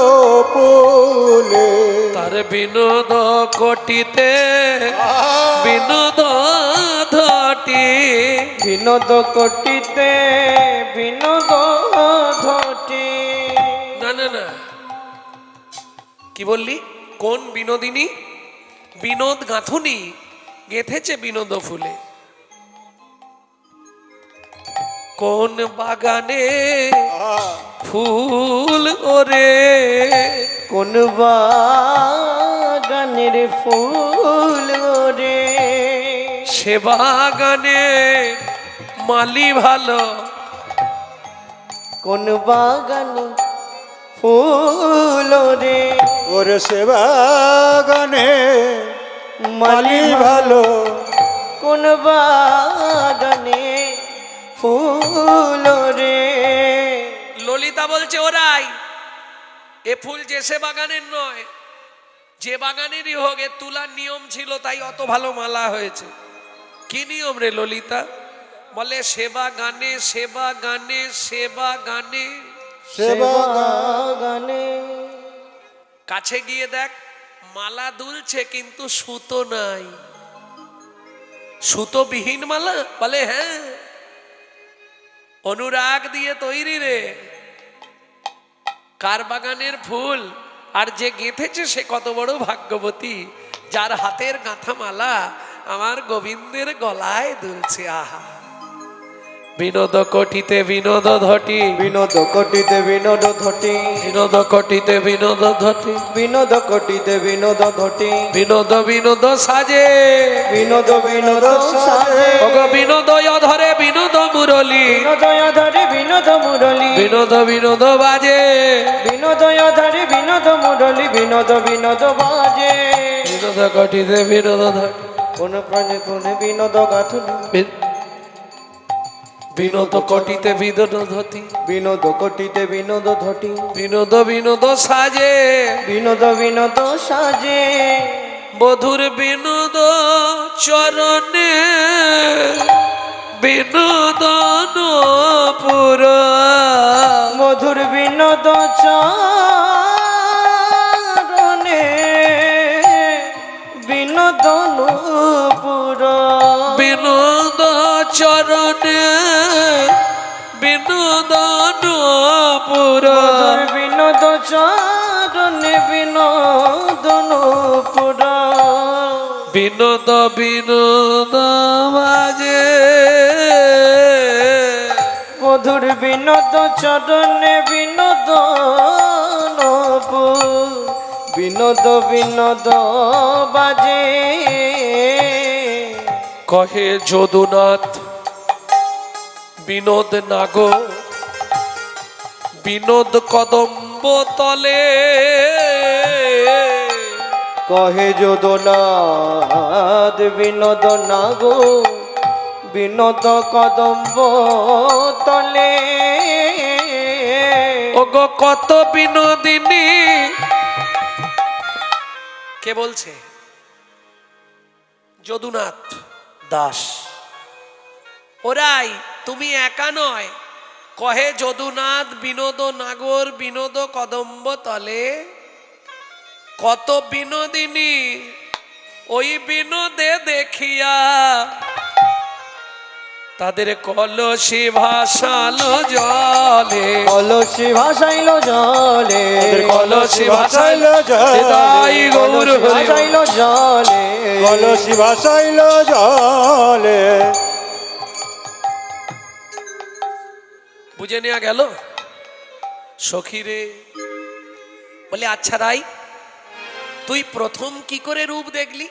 ফুলে। তার বিনোদ কোটিতে বিনোদ ধটি, বিনোদ কোটিতে বিনোদ ধটি। না না না, কি বললি? কোন বিনোদিনী বিনোদ গাঁথুনি গেথেছে বিনোদ ফুলে। কোন বাগানে ফুল ওরে, কোন বাগানের ফুল রে, সে বাগানে মালি ভালো। কোন বাগানে ফুল রে, ওরে সেবাগানে মালি ভালো। কোন বাগানে ফুল রে। ললিতা বলছে, ওরাই এ ফুল যে সে বাগানের নয়, যে বাগানেরই হোক, এ তুলার নিয়ম ছিল, তাই অত ভালো মালা হয়েছে। কি নিয়ম রে ললিতা? বলে সেবা গানে সেবা গানে সেবা গানে। সেবাগানে কাছে গিয়ে দেখ, মালা দুলছে কিন্তু সুতো নাই, সুতো বিহীন মালা। বলে হ্যাঁ, অনুরাগ দিয়ে তৈরি রে। কার বাগানের ফুল, আর যে গেঁথেছে সে কত বড় ভাগ্যবতী, যার হাতের গাঁথা মালা আমার গোবিন্দের গলায় দুলছে। আহা, বিনোদ কোটিতে বিনোদ ধটি, বিনোদ কোটিতে বিনোদ ধটি, বিনোদ কোটিতে বিনোদ ধটি, বিনোদ কোটিতে বিনোদ ঘটি, বিনোদ বিনোদ সাজে, বিনোদ বিনোদ সাজে। ওগো বিনোদ ধরে বিনোদ মুরলি, বিনোদয় ধরে বিনোদ মুরলি, বিনোদ বিনোদ বাজে, বিনোদয় ধরে বিনোদ মুরলি, বিনোদ বিনোদ বাজে। বিনোদ কোটিতে বিনোদ ধটি, কোন প্রাণে কোন বিনোদ গাথুনি, বিনোদ কোটিতে বিনোদ ধটি, বিনোদ কোটিতে বিনোদ ধটি, বিনোদ বিনোদ সাজে, বিনোদ বিনোদ সাজে। বধুর বিনোদ চরণে বিনোদন পুর, মধুর বিনোদ চরণে চরণে বিনোদন পুরা মধুর বিনোদ চরণে বিনোদন পুরা বিনোদ বিনোদ বাজে মধুর বিনোদ চরণে বিনোদন বিনোদ বিনোদ বাজে কহে যদুনাথ বিনোদ নাগো বিনোদ কদম্ব তলে কহে যদুনাথ বিনোদ নাগো বিনোদ কদম্ব তলে ওগো কত বিনোদিনী কে বলছে? যদুনাথ দাস। ওরাই, তুমি একা নয়। কহে যদুনাথ বিনোদ নাগর বিনোদ কদম্ব তলে কত বিনোদিনী ওই বিনোদে দেখিয়া তাদের কলসি ভাসালো জলে কলসি ভাসাইল জলে কলসি ভাসাইল জলে তাই গৌর হরি ভাসাইল জলে কলসি ভাসাইল জলে বুঝে নেওয়া গেল। সখীরে বলে আচ্ছা রাই, তুই প্রথম কি করে রূপ দেখলি?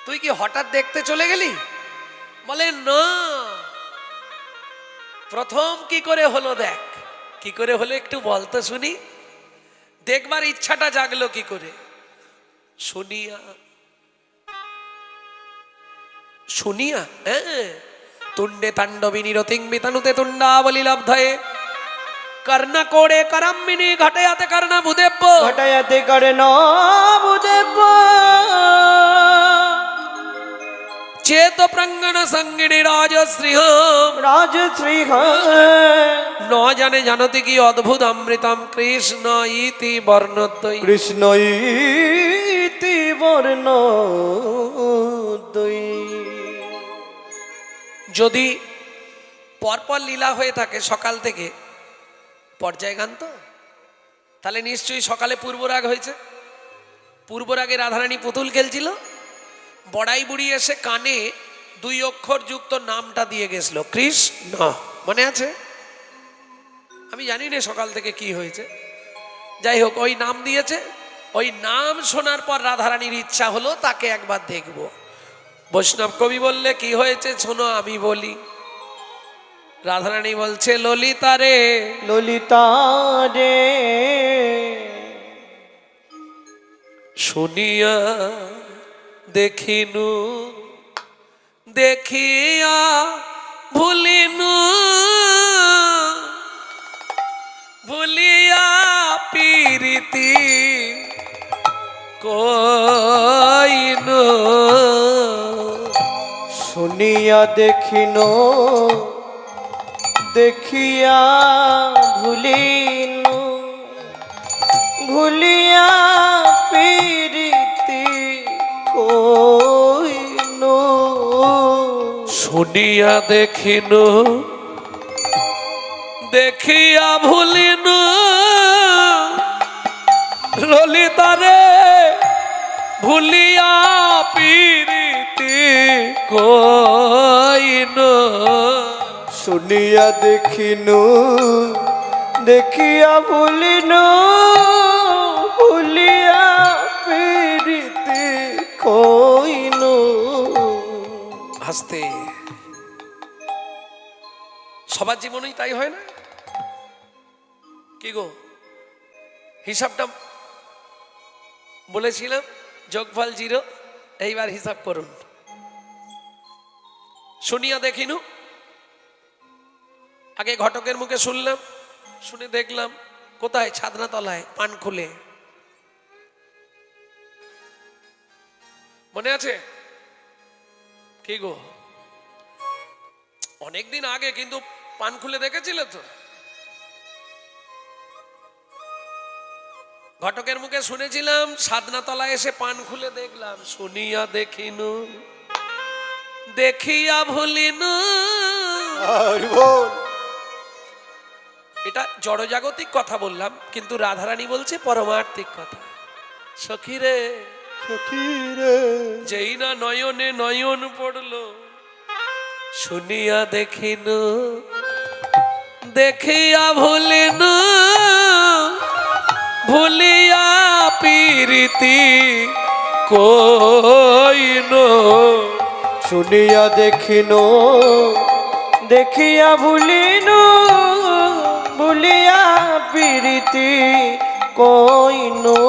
তুই কি হঠাৎ দেখতে চলে গেলি? বলে না, প্রথম কি করে হলো দেখ। কি করে হলো একটু বলতো শুনি। দেখবার ইচ্ছাটা জাগলো কি করে? শুনিয়া শুনিয়া হ্যাঁ, তুণ্ডে তাণ্ডবিনী রতিং বিতানুতে তুণ্ডাবলী লব্ধয়ে কর্ণ কোড়ে করম্মিনী ঘটয়াতে কর্ণ ভূদেব্য ঘটায়াতে কর্ণ ভূদেব্য চেত প্রাঙ্গণ সঙ্গিনী রাজশ্রীহ রাজশ্রী ন জানে জানতি কি অদ্ভুত অমৃতম কৃষ্ণ ইতি বর্ণদ্বয়ী। কৃষ্ণ ইতি বর্ণ যদি পরপর লীলা হয়ে থাকে সকাল থেকে পর্যায় গান, তো তাহলে নিশ্চয়ই সকালে পূর্বরাগ হয়েছে। পূর্বরাগে রাধারানী পুতুল খেলছিল, বড়াই বুড়ি এসে কানে 2 অক্ষর যুক্ত নামটা দিয়ে গেছিল কৃষ্ণ, মনে আছে? আমি জানি না সকাল থেকে কি হয়েছে, যাই হোক ওই নাম দিয়েছে। ওই নাম শোনার পর রাধারানীর ইচ্ছা হলো তাকে একবার দেখব। বৈষ্ণব কবি বললে কি হয়েছে শোনো, আমি বলি। রাধারানী বলছে ললিতা রে ললিতা রে শুনিয়া দেখিনু দেখিয়া ভুলিনু ভুলিয়া পীরিতি কইনু শুনিয়া দেখিন দেখিয়া ভুলিনু ভুলিয়া পীরিতি কইনু শুনিয়া দেখিনু দেখিয়া ভুলিনু ললিতারে ভুলিয়া পীরিতি কইনু শুনিয়া দেখিনু দেখিয়া ভুলিনু ভুলিয়া পীরিতি কইনু। হাসতে সবার জীবনেই তাই হয় না কি গো? হিসাবটা বলেছিলাম যোগফল 0, এইবার হিসাব করুন। শুনিয়া দেখিনু, আগে ঘটকের মুখে শুনলাম, শুনে দেখলাম কোথায়? ছাদনা তলায় পান খুলে, মনে আছে কি গো? অনেকদিন আগে, কিন্তু পান খুলে দেখেছিলে তো? ঘটকের মুখে শুনেছিলাম, সাধনা তলায় এসে পান খুলে দেখলাম। শুনিয়া দেখিনু দেখিয়া ভুলিনু। হরি বল। এটা জড়জাগতিক কথা বললাম, কিন্তু রাধারানী বলছে পরমার্থিক কথা। সখী রে, সখী রে, যেই না নয়নে নয়ন পড়লো, শুনিয়া দেখিনু, দেখিয়া ভুলিনু, ভুলিয়া প্রীতি কইনু। শুনিয়া দেখিনো, দেখিয়া ভুলিনো, ভুলিয়া প্রীতি কইনো।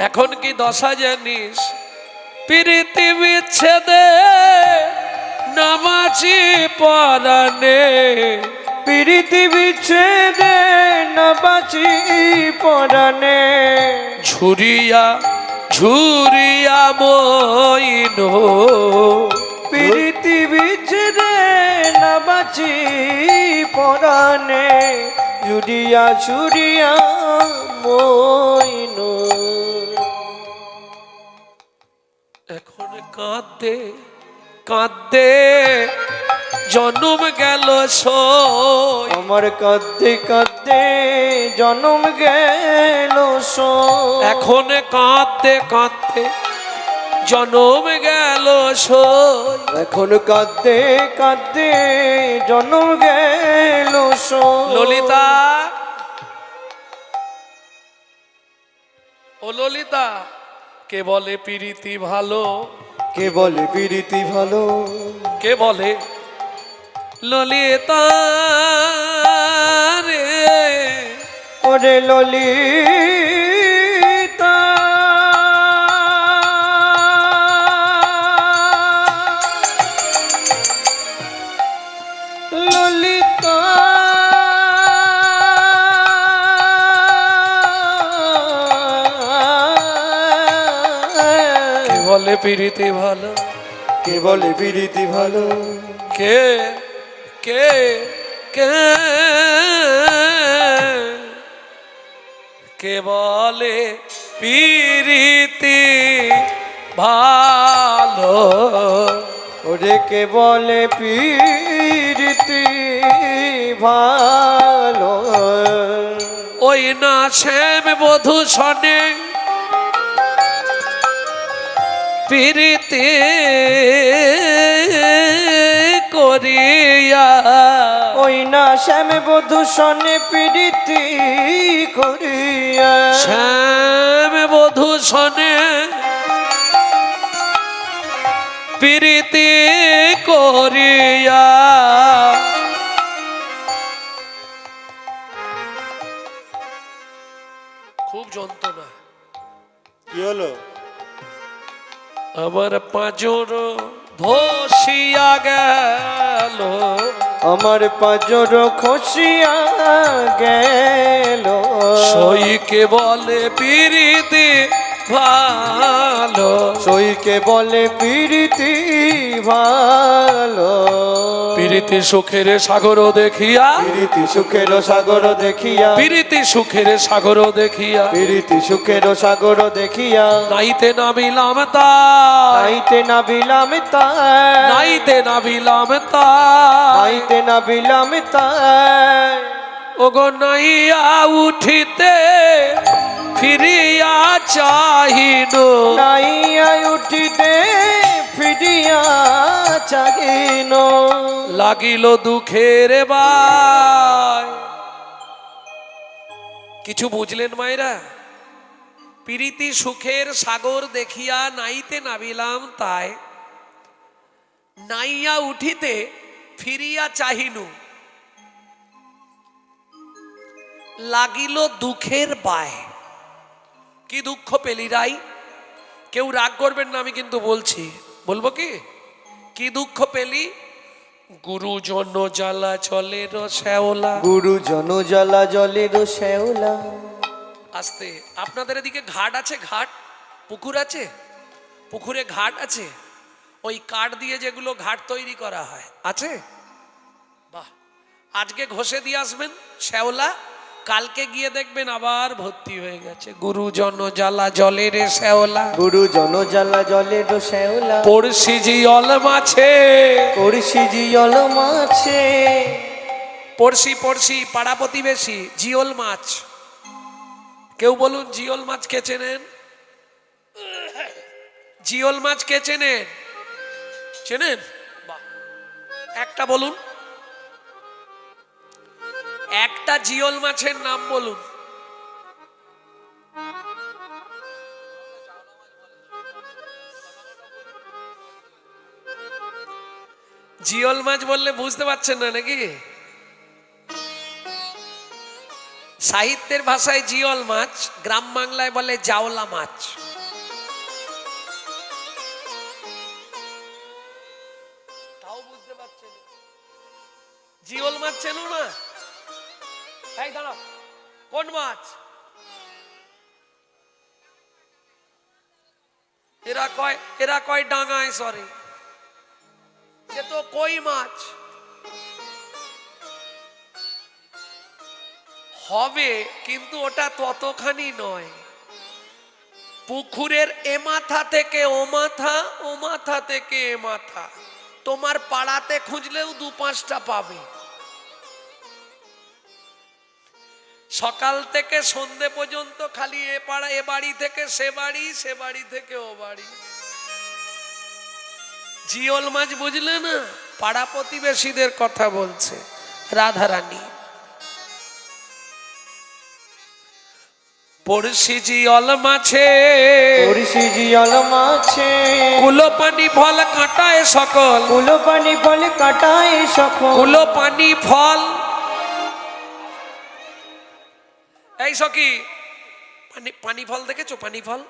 এখন কি দশা জানিস? প্রীতি বিচ্ছেদে নামাজি পরাণে, প্রীতি বিচ্ছেদে না বাঁচি পরাণে। ঝুরিয়া ঝুরিয়া মইন, প্রীতি বিচ্ছেদে না বাঁচি পরাণে। ঝুরিয়া ঝুরিয়া মইনো। এখন কাঁদে কাঁদে জন্ম গেল সই। আমার কাঁদতে কাঁদতে জন্ম গেল সই। এখন কাঁদতে কাঁদতে জন্ম গেল সই। এখন কাঁদতে কাঁদতে জন্ম গেল সই। ললিতা, ও ললিতা, কে বলে প্রীতি ভালো? কে বলে প্রীতি ভালো? কে বলে? ললিতা রে, ওরে ললিতা, ললিতা, কে বলে প্রীতি ভালো? কে বলে প্রীতি ভালো? কে কে কে কে বলে প্রীতি ভালো? ওরে কে বলে প্রীতি ভালো? ওই না শ্যাম বধূ শনে প্রীতি করিয়া, ওই না শ্যাম বধূ শনে প্রীতি করিয়া। শ্যাম বধূ শনে প্রীতি করিয়া। খুব যন্ত্রণা। কি হলো? আমার পাঁজর ধসিয়া গেল, আমার পাঁজর খসিয়া গেল। সইকে বলে প্রীতি ভালো, সইকে বলে প্রীতি ভালো। প্রীতি সুখের সাগর দেখিয়া, প্রীতি সুখের সাগর দেখিয়া, প্রীতি সুখের সাগর দেখিয়া, প্রীতি সুখের সাগর দেখিয়া। নাইতে নামিলাম তাই, নাইতে নাবিলাম তাই, নাইতে নামিলাম তাই, নাইতে নাবিলাম তাই। ওগো নাইয়া উঠিতে ফিরিয়া চাহিল, নাইয়া উঠিতে ফিরিয়া চাহিল। লাগিল দুঃখের বাই। কিছু বুঝলেন মায়েরা? প্রীতি সুখের সাগর দেখিয়া নাইতে নামিলাম তাই, নাইয়া উঠিতে ফিরিয়া চাহিনু, লাগিল দুঃখের বায়। কি দুঃখ পেলি রাই? কেউ রাগ করবেন না, আমি কিন্তু বলছি, বলবো কি? কি দুঃখ পেলি? গুরুজন জ্বালা চলের শ্যাওলা। গুরুজন জ্বালা জলের শ্যাওলা। আস্তে, আপনাদের এদিকে ঘাট আছে? ঘাট, পুকুর আছে? পুকুরে ঘাট আছে? ওই কাঠ দিয়ে যেগুলো ঘাট তৈরি করা হয় আছে? বাহ, আজকে ঘষে দিয়ে আসবেন শ্যাওলা, কালকে গিয়ে দেখবেন আবার ভর্তি হয়ে গেছে। গুরুজন জ্বালা জলের শ্যাওলা, গুরু জনজ্বালা জলের শ্যাওলা, পড়শি জিয়ল মাছে, করছি জিয়ল মাছে। পড়শি পড়শি পাড়া প্রতিবেশী, জিওল মাছ। কেউ বলুন জিওল মাছ কে চেনেন? জিওল মাছ কে চেনেন? চেনেন? বাহ, একটা বলুন, একটা জিওল মাছের নাম বলুন। জিওল মাছ বললে বুঝতে পারছেন না নাকি? সাহিত্যের ভাষায় জিওল মাছ, গ্রাম বাংলায় বলে জাওলা মাছ। তাও বুঝতে পারছেন? জিওল মাছ চেনো না? এই দাঁড়াও, কোন মাছ? এরা কয় ডাঙায় সরে, সে তো কই মাছ হবে, কিন্তু ওটা ততখানি নয়। পুকুরের এ মাথা থেকে ও মাথা, ও মাথা থেকে এ মাথা, তোমার পাড়াতে খুঁজলেও 2-5টা পাবে। সকাল থেকে সন্ধে পর্যন্ত খালি এ পাড়া, এ বাড়ি থেকে সে বাড়ি, সে বাড়ি থেকে ও বাড়ি। জিওল মাছ বুঝলে না? পাড়া প্রতিবেশীদের কথা বলছে রাধারানী। পড়শি জিওল মাছে, করছি জিয়ল মাছে, কুলো পানি ফল কাঁটায় সকল, কুলো পানি ফল কাটায় সকল। কুলো পানি ফল। এই সখী, পানি ফল দেখেছো? পানি ফল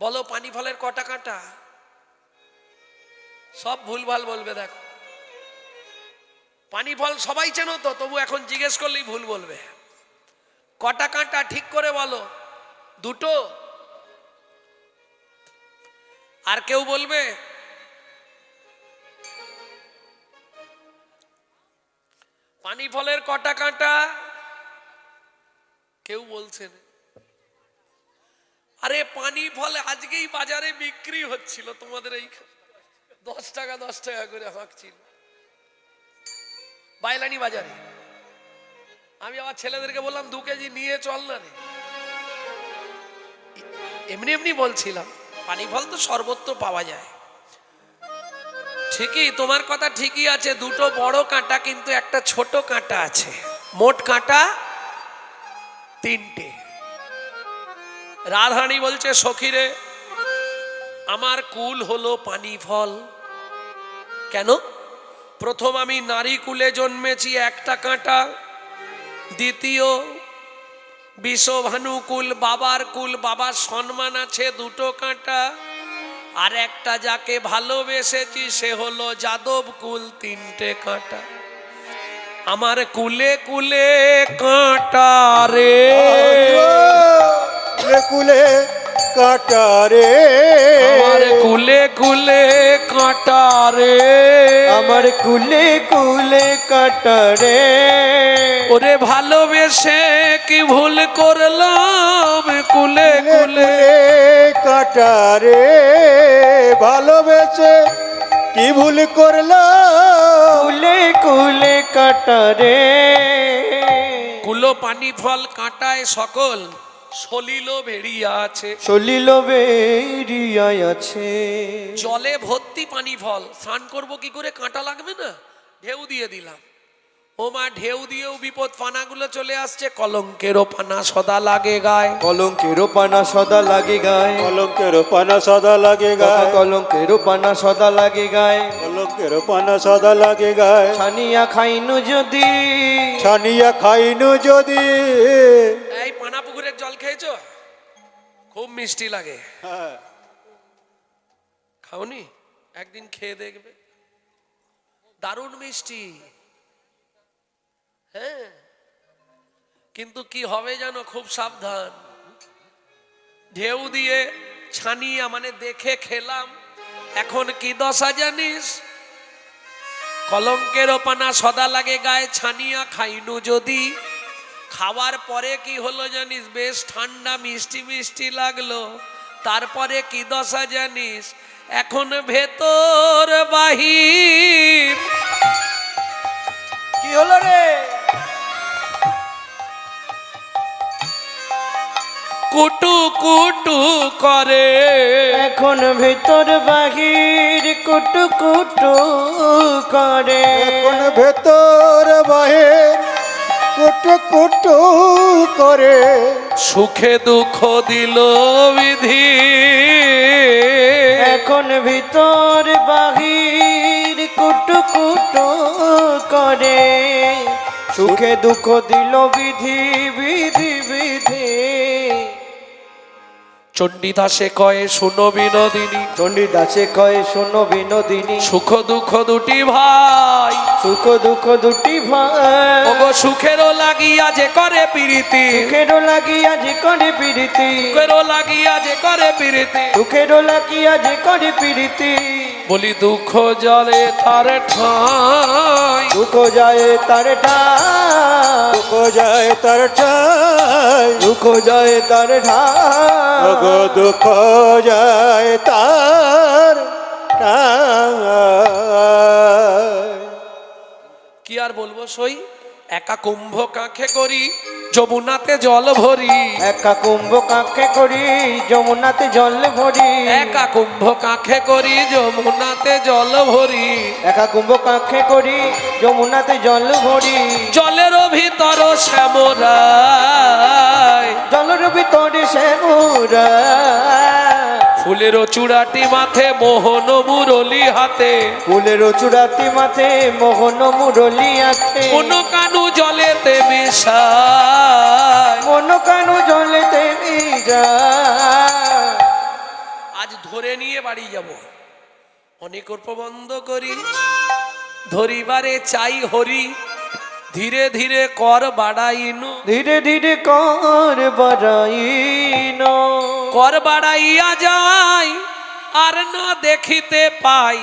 বলো, পানি ফলের কটা কাঁটা? সব ভুলভাল বলবে। দেখো, পানি ফল সবাই চেনো তো, তবু এখন জিজ্ঞেস করলেই ভুল বলবে। কটা কাঁটা ঠিক করে বলো? 2টো? আর কেউ বলবে? পানি ফলের কটা কাঁটা? কেউ বলছেন? আরে পানি ফল আজকেই বাজারে বিক্রি হচ্ছিল, তোমাদের এই 10 টাকা 10 টাকা করে হাঁকছিল বাইলানি বাজারে। আমি আবার ছেলেদেরকে বললাম 2 কেজি নিয়ে চল না রে। এমনি এমনি বলছিলাম, পানি ফল তো সর্বত্র পাওয়া যায়। ঠিকই, তোমার কথা ঠিকই আছে, 2টো বড় কাঁটা কিন্তু একটা ছোট কাঁটা আছে। মোট কাঁটা 3টে। রাধারানী বলছে, সখীরে আমার কুল হলো পানি ফল। কেন? প্রথম আমি নারী কুলে জন্মেছি, একটা কাঁটা। দ্বিতীয় বিষভানুকুল, বাবার কুল, বাবার সম্মান আছে, 2টো কাঁটা। আর একটা যাকে ভালোবেসেছি সে হলো যাদব কুল, 3টে কাঁটা। আমার কুলে কুলে কাঁটা রে, কুলে কাটা রে, আমার কুলে কুলে কাঁটা রে, আমার কুলে কুলে কাটা রে। ওরে ভালোবেসে কি ভুল করলাম, কুলে কুলে কুলে কাটা রে, ভালোবেসে কি ভুল করলাম। কুলে কুলে কাটা রে। কুলো পানি ফল কাঁটায় সকল, সলিল ভেড়িয়া আছে। সলিল বেরিয়ায় আছে। জলে ভর্তি পানি ফল, স্নান করবো কি করে? কাঁটা লাগবে না? ঢেউ দিয়ে দিলাম। ও মা, ঢেউ দিয়েও বিপদ, পানাগুলো চলে আসছে। কলঙ্কেরও পানা সদা লাগে গায়ে, কলঙ্কেরও পানা সদা লাগে গায়ে, কলঙ্কের পানা সদা লাগে গায়ে, কলঙ্কেরও পানা সদা লাগে গায়ে। কলঙ্কের পানা সদা লাগে গায়ে। ছানিয়া খাইনু যদি, ছানিয়া খাইনু যদি। এই পানা পুকুরের জল খেয়েছো? খুব মিষ্টি লাগে। হ্যাঁ, খাওনি? একদিন খেয়ে দেখবে, দারুণ মিষ্টি। হ্যাঁ, কিন্তু কি হবে জানো? খুব সাবধান। ঢেউ দিয়ে ছানিয়া মানে দেখে খেলাম, এখন কি দশা জানিস? কলঙ্কেরও পানা সদা লাগে গায়ে, ছানিয়া খাইনু যদি। খাওয়ার পরে কি হলো জানিস, বেশ ঠান্ডা মিষ্টি মিষ্টি লাগলো। তারপরে কি দশা জানিস, এখন ভেতর বাহির কি হলো রে? কুটু কুটু করে। এখন ভেতর বাহির কুটু কুটু করে। এখন ভেতর বাহির কুটু কুটু করে। সুখে দুঃখ দিল বিধি, এখন ভিতর বাহির কুটু কুটু করে। সুখে দুঃখ দিল বিধি বিধি বিধি। চণ্ডীদাসে কয়ে শুনো বিনোদিনী, চণ্ডীদাসে কয়ে শোনো বিনোদিনী। সুখ দুঃখ দুটি ভাই, সুখ দুঃখ দুটি ভাই। ওগো সুখেরও লাগিয়া যে করে প্রীতি, সুখেরও লাগিয়া যে করে প্রীতি। সুখেরও লাগিয়া যে করে প্রীতি। সুখেরও লাগিয়া যে করে প্রীতি। বলি দুঃখ জলে তার ঠাঁই, দুঃখ যায় তার ঠাই। দুঃখ যায় তার ঠাই। দুঃখ যায় তার ঠাই। ওগো দুঃখ যায় তার ঠাই। কি আর বলবো সই, একা কুম্ভ কাঁখে করি যমুনাতে জল ভরি। একা কুম্ভ কাকে করি যমুনাতে জল ভরি। একা কুম্ভ কাঁখে করি যমুনাতে জল ভরি। একা কুম্ভ কাকে করি যমুনাতে জল ভরি। জলের ভিতর শ্যামরায়, জলের ভিতরে শ্যামরা। ফুলের চূড়াটি মাথে মোহন মুরলি হাতে। ফুলের চূড়াতি মাথে মোহন মুরলি আছে। কোন কানু জলেতে মিশায়। মন কানু জলেতে যায়। আজ ধরে নিয়ে বাড়ি যাব, অনেক প্রবন্ধ করি ধরিবারে চাই হরি। ধীরে ধীরে কর বাড়াইনু, ধীরে ধীরে কর বাড়াইন। কর বাড়াইয়া যাই আর না দেখিতে পাই।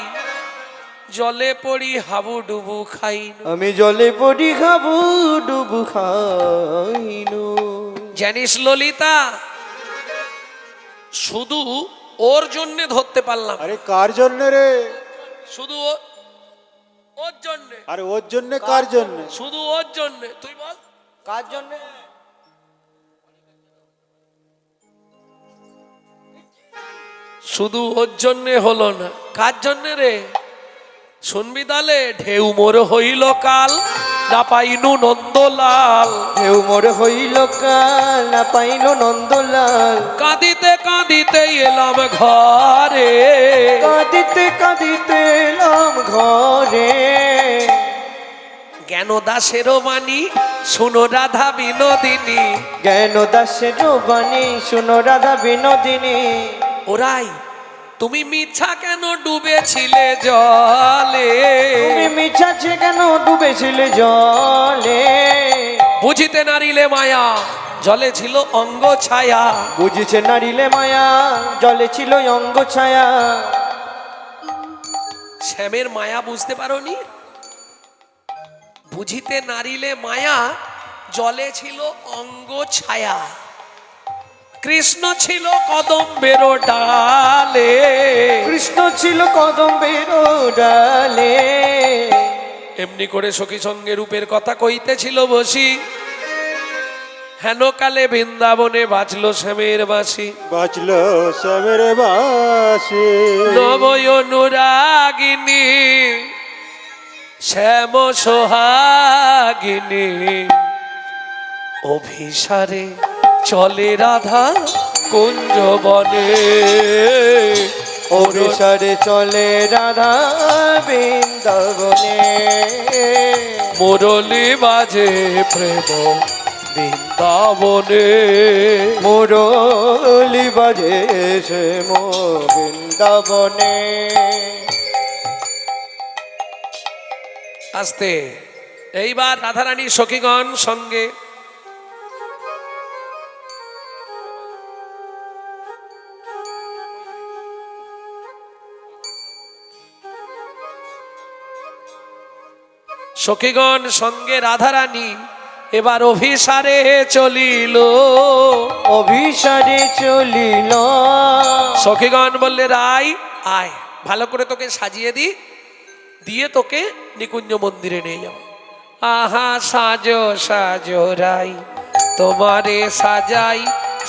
জলে পড়ি হাবু ডুবু খাইনু। আমি জলে পড়ি খাবো ডুবু খাইনু। জানিস ললিতা, শুধু ওর জন্য ধরতে পারলাম, আরে কার জন্য রে? শুধু ওর জন্য, আরে ওর জন্য কার জন্য? শুধু ওর জন্য। তুই বল কার জন্য? শুধু ওর জন্য হলো না, কার জন্য রে? শুনবি তালে, ঢেউ মোর হইল কাল না পাইনু নন্দলাল। ঢেউ মোর হইল কাল না পাইল নন্দলাল। কাঁদিতে কাঁদিতে এলাম ঘরে, কাঁদিতে কাঁদিতে এলাম ঘরে। জ্ঞান দাসের বাণী শুনো রাধা বিনোদিনী। জ্ঞান দাসের বাণী শুনো রাধা বিনোদিনী। ওরাই তুমি মিছা কেন ডুবেছিলে জলে? তুমি মিছাছে কেন ডুবেছিলে জলে? বুঝিতে নারিলে মায়া জলে ছিল অঙ্গ ছায়া। বুঝেছে নারিলে মায়া জলে ছিল অঙ্গ ছায়া। শ্যামের মায়া বুঝতে পারোনি? বুঝিতে নারিলে মায়া জলে ছিল অঙ্গ ছায়া। কৃষ্ণ ছিল কদম্বের ডালে, কৃষ্ণ ছিল কদম্বের ডালে। এমনি করে সখী সঙ্গে রূপের কথা কইতেছিল বসি। হেন কালে বৃন্দাবনে বাজলো শ্যামের বাঁশি। বাঁচলো শ্যামের বাঁশি। নবয় অনুরাগিনী শ্যাম সোহাগিনী। অভিসারে চলে রাধা কুঞ্জ বনে। অনুসারে চলে রাধা বৃন্দাবনে। মুরলি বাজে প্রেম বৃন্দাবনে। মুরলি বাজে সে মো বৃন্দাবনে। আস্তে এইবার রাধারানী সখীগণ সঙ্গে সখীগণ সঙ্গে রাধারানী এবার অভিসারে চলিল। অভিসারে চলিল। সখীগণ বললে রাই আয়, ভালো করে তোকে সাজিয়ে দি, দিয়ে তোকে নিকুঞ্জ মন্দিরে নিয়ে যাও। আহা সাজো সাজো রাই তোমারে সাজাই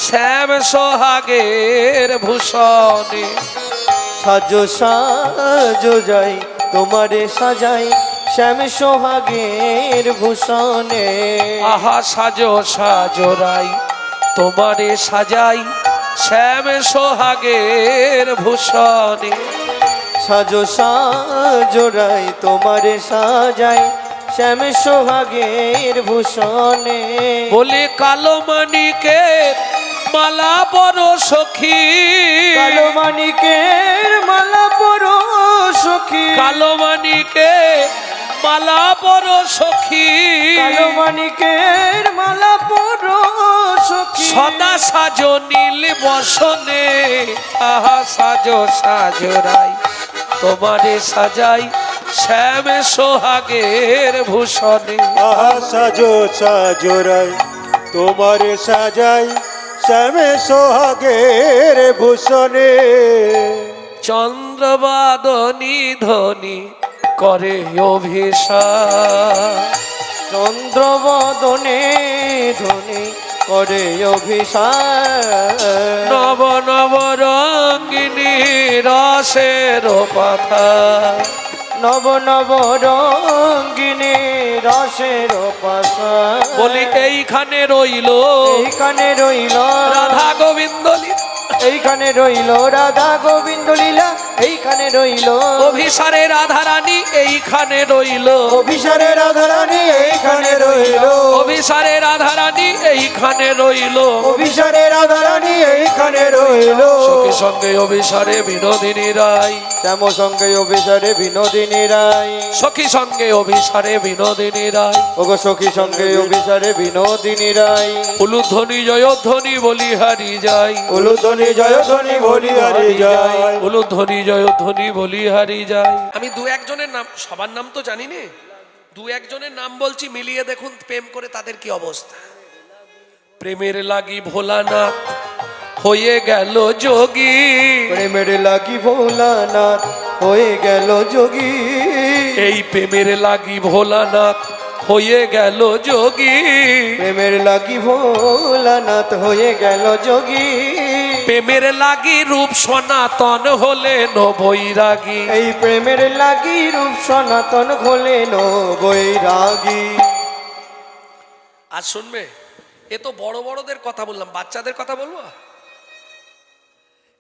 শ্যাম সোহাগের ভূষণে। সাজো সাজো যাই তোমারে সাজাই শ্যাম সোহাগের ভূষণে। আহা সাজো সাজো রাই তোমারে সাজাই শ্যাম সোহাগের ভূষণে। সাজো সাজো রাই তোমারে সাজাই শ্যাম সোহাগের ভূষণে। বলে কালো মানিকের মালা বড় সখী, কালো মানিকের মালা পরো সখী, কালো মানিকের মালা বড় সখী, কালো মানিকের মালা পরো সখী। সদা সাজো নীল বসনে। আহা সাজো সাজো রাই তোমারে সাজাই শ্যাম সোহাগের ভূষণে। আহা সাজো সাজো রাই তোমারে সাজাই শ্যামে সোহাগের ভূষণে। চন্দ্রবাদনী ধ্বনি করে অভিষেক, চন্দ্রবদনে ধ্বনি করে অভিষেক। নব নব রঙ্গিনী রসের পাথা। নব নব রঙ্গিনী রসের পাশা। বলি এইখানে রইল এইখানে রইল রাধা গোবিন্দ লীলা, এইখানে রইল রাধা গোবিন্দ লীলা, এইখানে রইল অভিসারে রাধা রানী এইখানে রইল, অভিসারে রাধারানী এইখানে রইল, অভিসারে রাধা রানী এইখানে রইল। অভিসারে রাধারানী এইখানে রইল। সখী সঙ্গে অভিসারে বিনোদিনী রাই, শ্যাম সঙ্গে অভিসারে বিনোদিনী রাই। সখী সঙ্গে অভিসারে বিনোদিনী রাই। ওগো সখী সঙ্গে অভিসারে বিনোদিনী রাই। উলুধ্বনি জয়ধ্বনি বলি হারি যাই, উলুধ্বনি জয়ধ্বনি বলি হারি যায়। উলুধ্বনি জয়ধ্বনি বলি হারি যায়। আমি দু একজনের নাম, সবার নাম তো জানি না, দু একজনের নাম বলছি, মিলিয়ে দেখুন প্রেম করে তাদের কি অবস্থা। প্রেমের লাগি ভোলানাথ হয়ে গেল যোগী, প্রেমের লাগি ভোলানাথ হয়ে গেল যোগী। এই প্রেমের লাগি ভোলানাথ হয়ে গেল যোগী, প্রেমের লাগি ভোলানাথ হয়ে গেল যোগী। প্রেমের লাগি রূপ সনাতন হলেন বৈরাগী। এই প্রেমের লাগি রূপ সনাতন হলেন বৈরাগী। আর শুনবে, এ তো বড় বড়দের কথা বললাম, বাচ্চাদের কথা বলবো।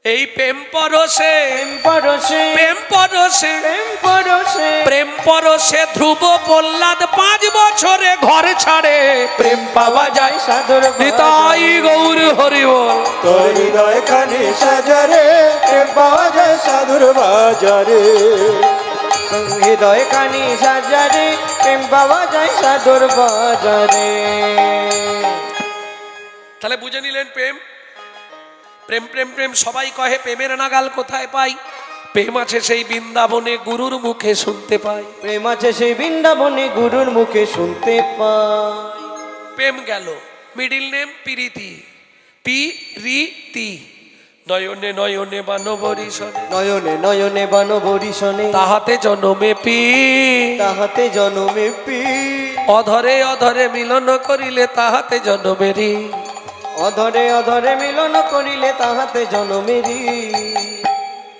এই প্রেম পরশে, প্রেম পরশে, প্রেম পরশে, প্রেম পরশে, প্রেম পরশে ধ্রুব প্রহ্লাদ 5 বছরে ঘর ছাড়ে প্রেম পাওয়া যায় সাধুর নিতাই গৌর হরি বল। তোর হৃদয় খানি সাজারে প্রেম পাওয়া যায় সাধুর বাজারে। হৃদয় কানি সাজারে প্রেম পাওয়া যায় সাধুর বাজারে। তাহলে বুঝে নিলেন প্রেম, প্রেম প্রেম প্রেম সবাই কহে, প্রেমের নাগাল কোথায় পাই? প্রেম আছে সেই বৃন্দাবনে গুরুর মুখে শুনতে পাই। প্রেম আছে সেই বৃন্দাবনে গুরুর মুখে শুনতে পাই। প্রেম গেল, মিডিল নেম প্রীতি, পি-রি-তি। নয়নে নয়নে বানবরিশনে, নয়নে নয়নে বান বরিশনে, তাহাতে জনমে পি, তাহাতে জনমে পি। অধরে অধরে মিলন করিলে তাহাতে জনমেরি। অধরে অধরে মিলন করিলে তাহাতে জনমেরি।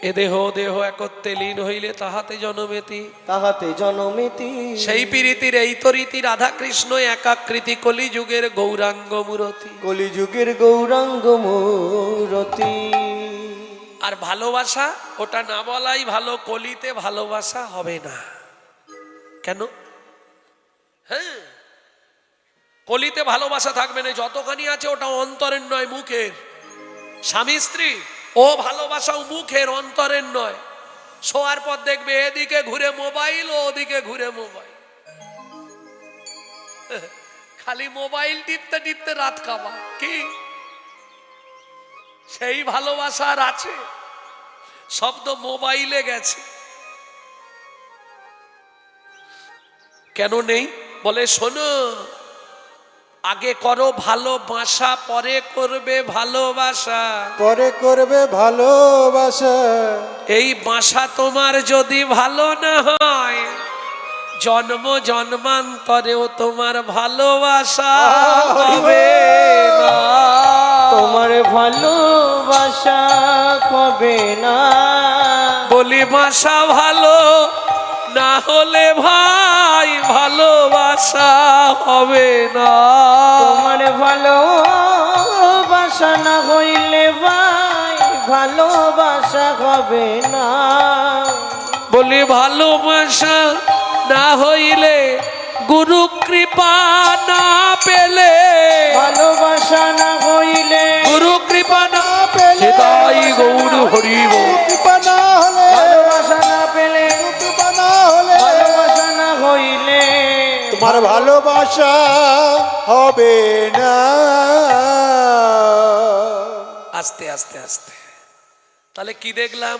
এ দেহ দেহ একত্রে লীন হইলে তাহাতে জনমেতি। তাহাতে জনমেতি। সেই প্রীতির এই তো রীতি, রাধা কৃষ্ণ একাকৃতি, কলিযুগের গৌরাঙ্গ মূরতি। কলিযুগের গৌরাঙ্গ মূরতি। আর ভালোবাসা ওটা না বলাই ভালো, কলিতে ভালোবাসা হবে না। কেন? হ্যাঁ, কলিতে ভালোবাসা থাকবে না, যতখানি আছে ওটা অন্তরের নয় মুখের। স্বামী স্ত্রী ও ভালোবাসাও মুখের, অন্তরের নয়। শোয়ার পর দেখবে এদিকে ঘুরে মোবাইল, ও ওদিকে ঘুরে মোবাইল, খালি মোবাইল টিপতে টিপতে রাত কাবা। কি সেই ভালোবাসা আর আছে? সব তো মোবাইলে গেছে। কেন নেই? বলে শোনো, আগে করো ভালোবাসা, পরে করবে ভালোবাসা। পরে করবে ভালোবাসা। এই বাসা তোমার যদি ভালো না হয়, জন্ম জন্মান্তরেও তোমার ভালোবাসা হবে না। তোমার ভালোবাসা হবে না। বলি বাসা ভালো না হলে ভাই ভালোবাসা হবে না। তোমার ভালোবাসা না হইলে ভাই ভালোবাসা হবে না। বলি ভালোবাসা না হইলে গুরু কৃপা না পেলে, ভালোবাসা না হইলে গুরু কৃপা না পেলে, তাই গৌর হরিব। কৃপা না হলে, ভালোবাসা না পেলে, কৃপা না হলে, ভালোবাসা না হইলে তোমার ভালোবাসা হবে না। আস্তে আস্তে আস্তে তাহলে কি দেখলাম?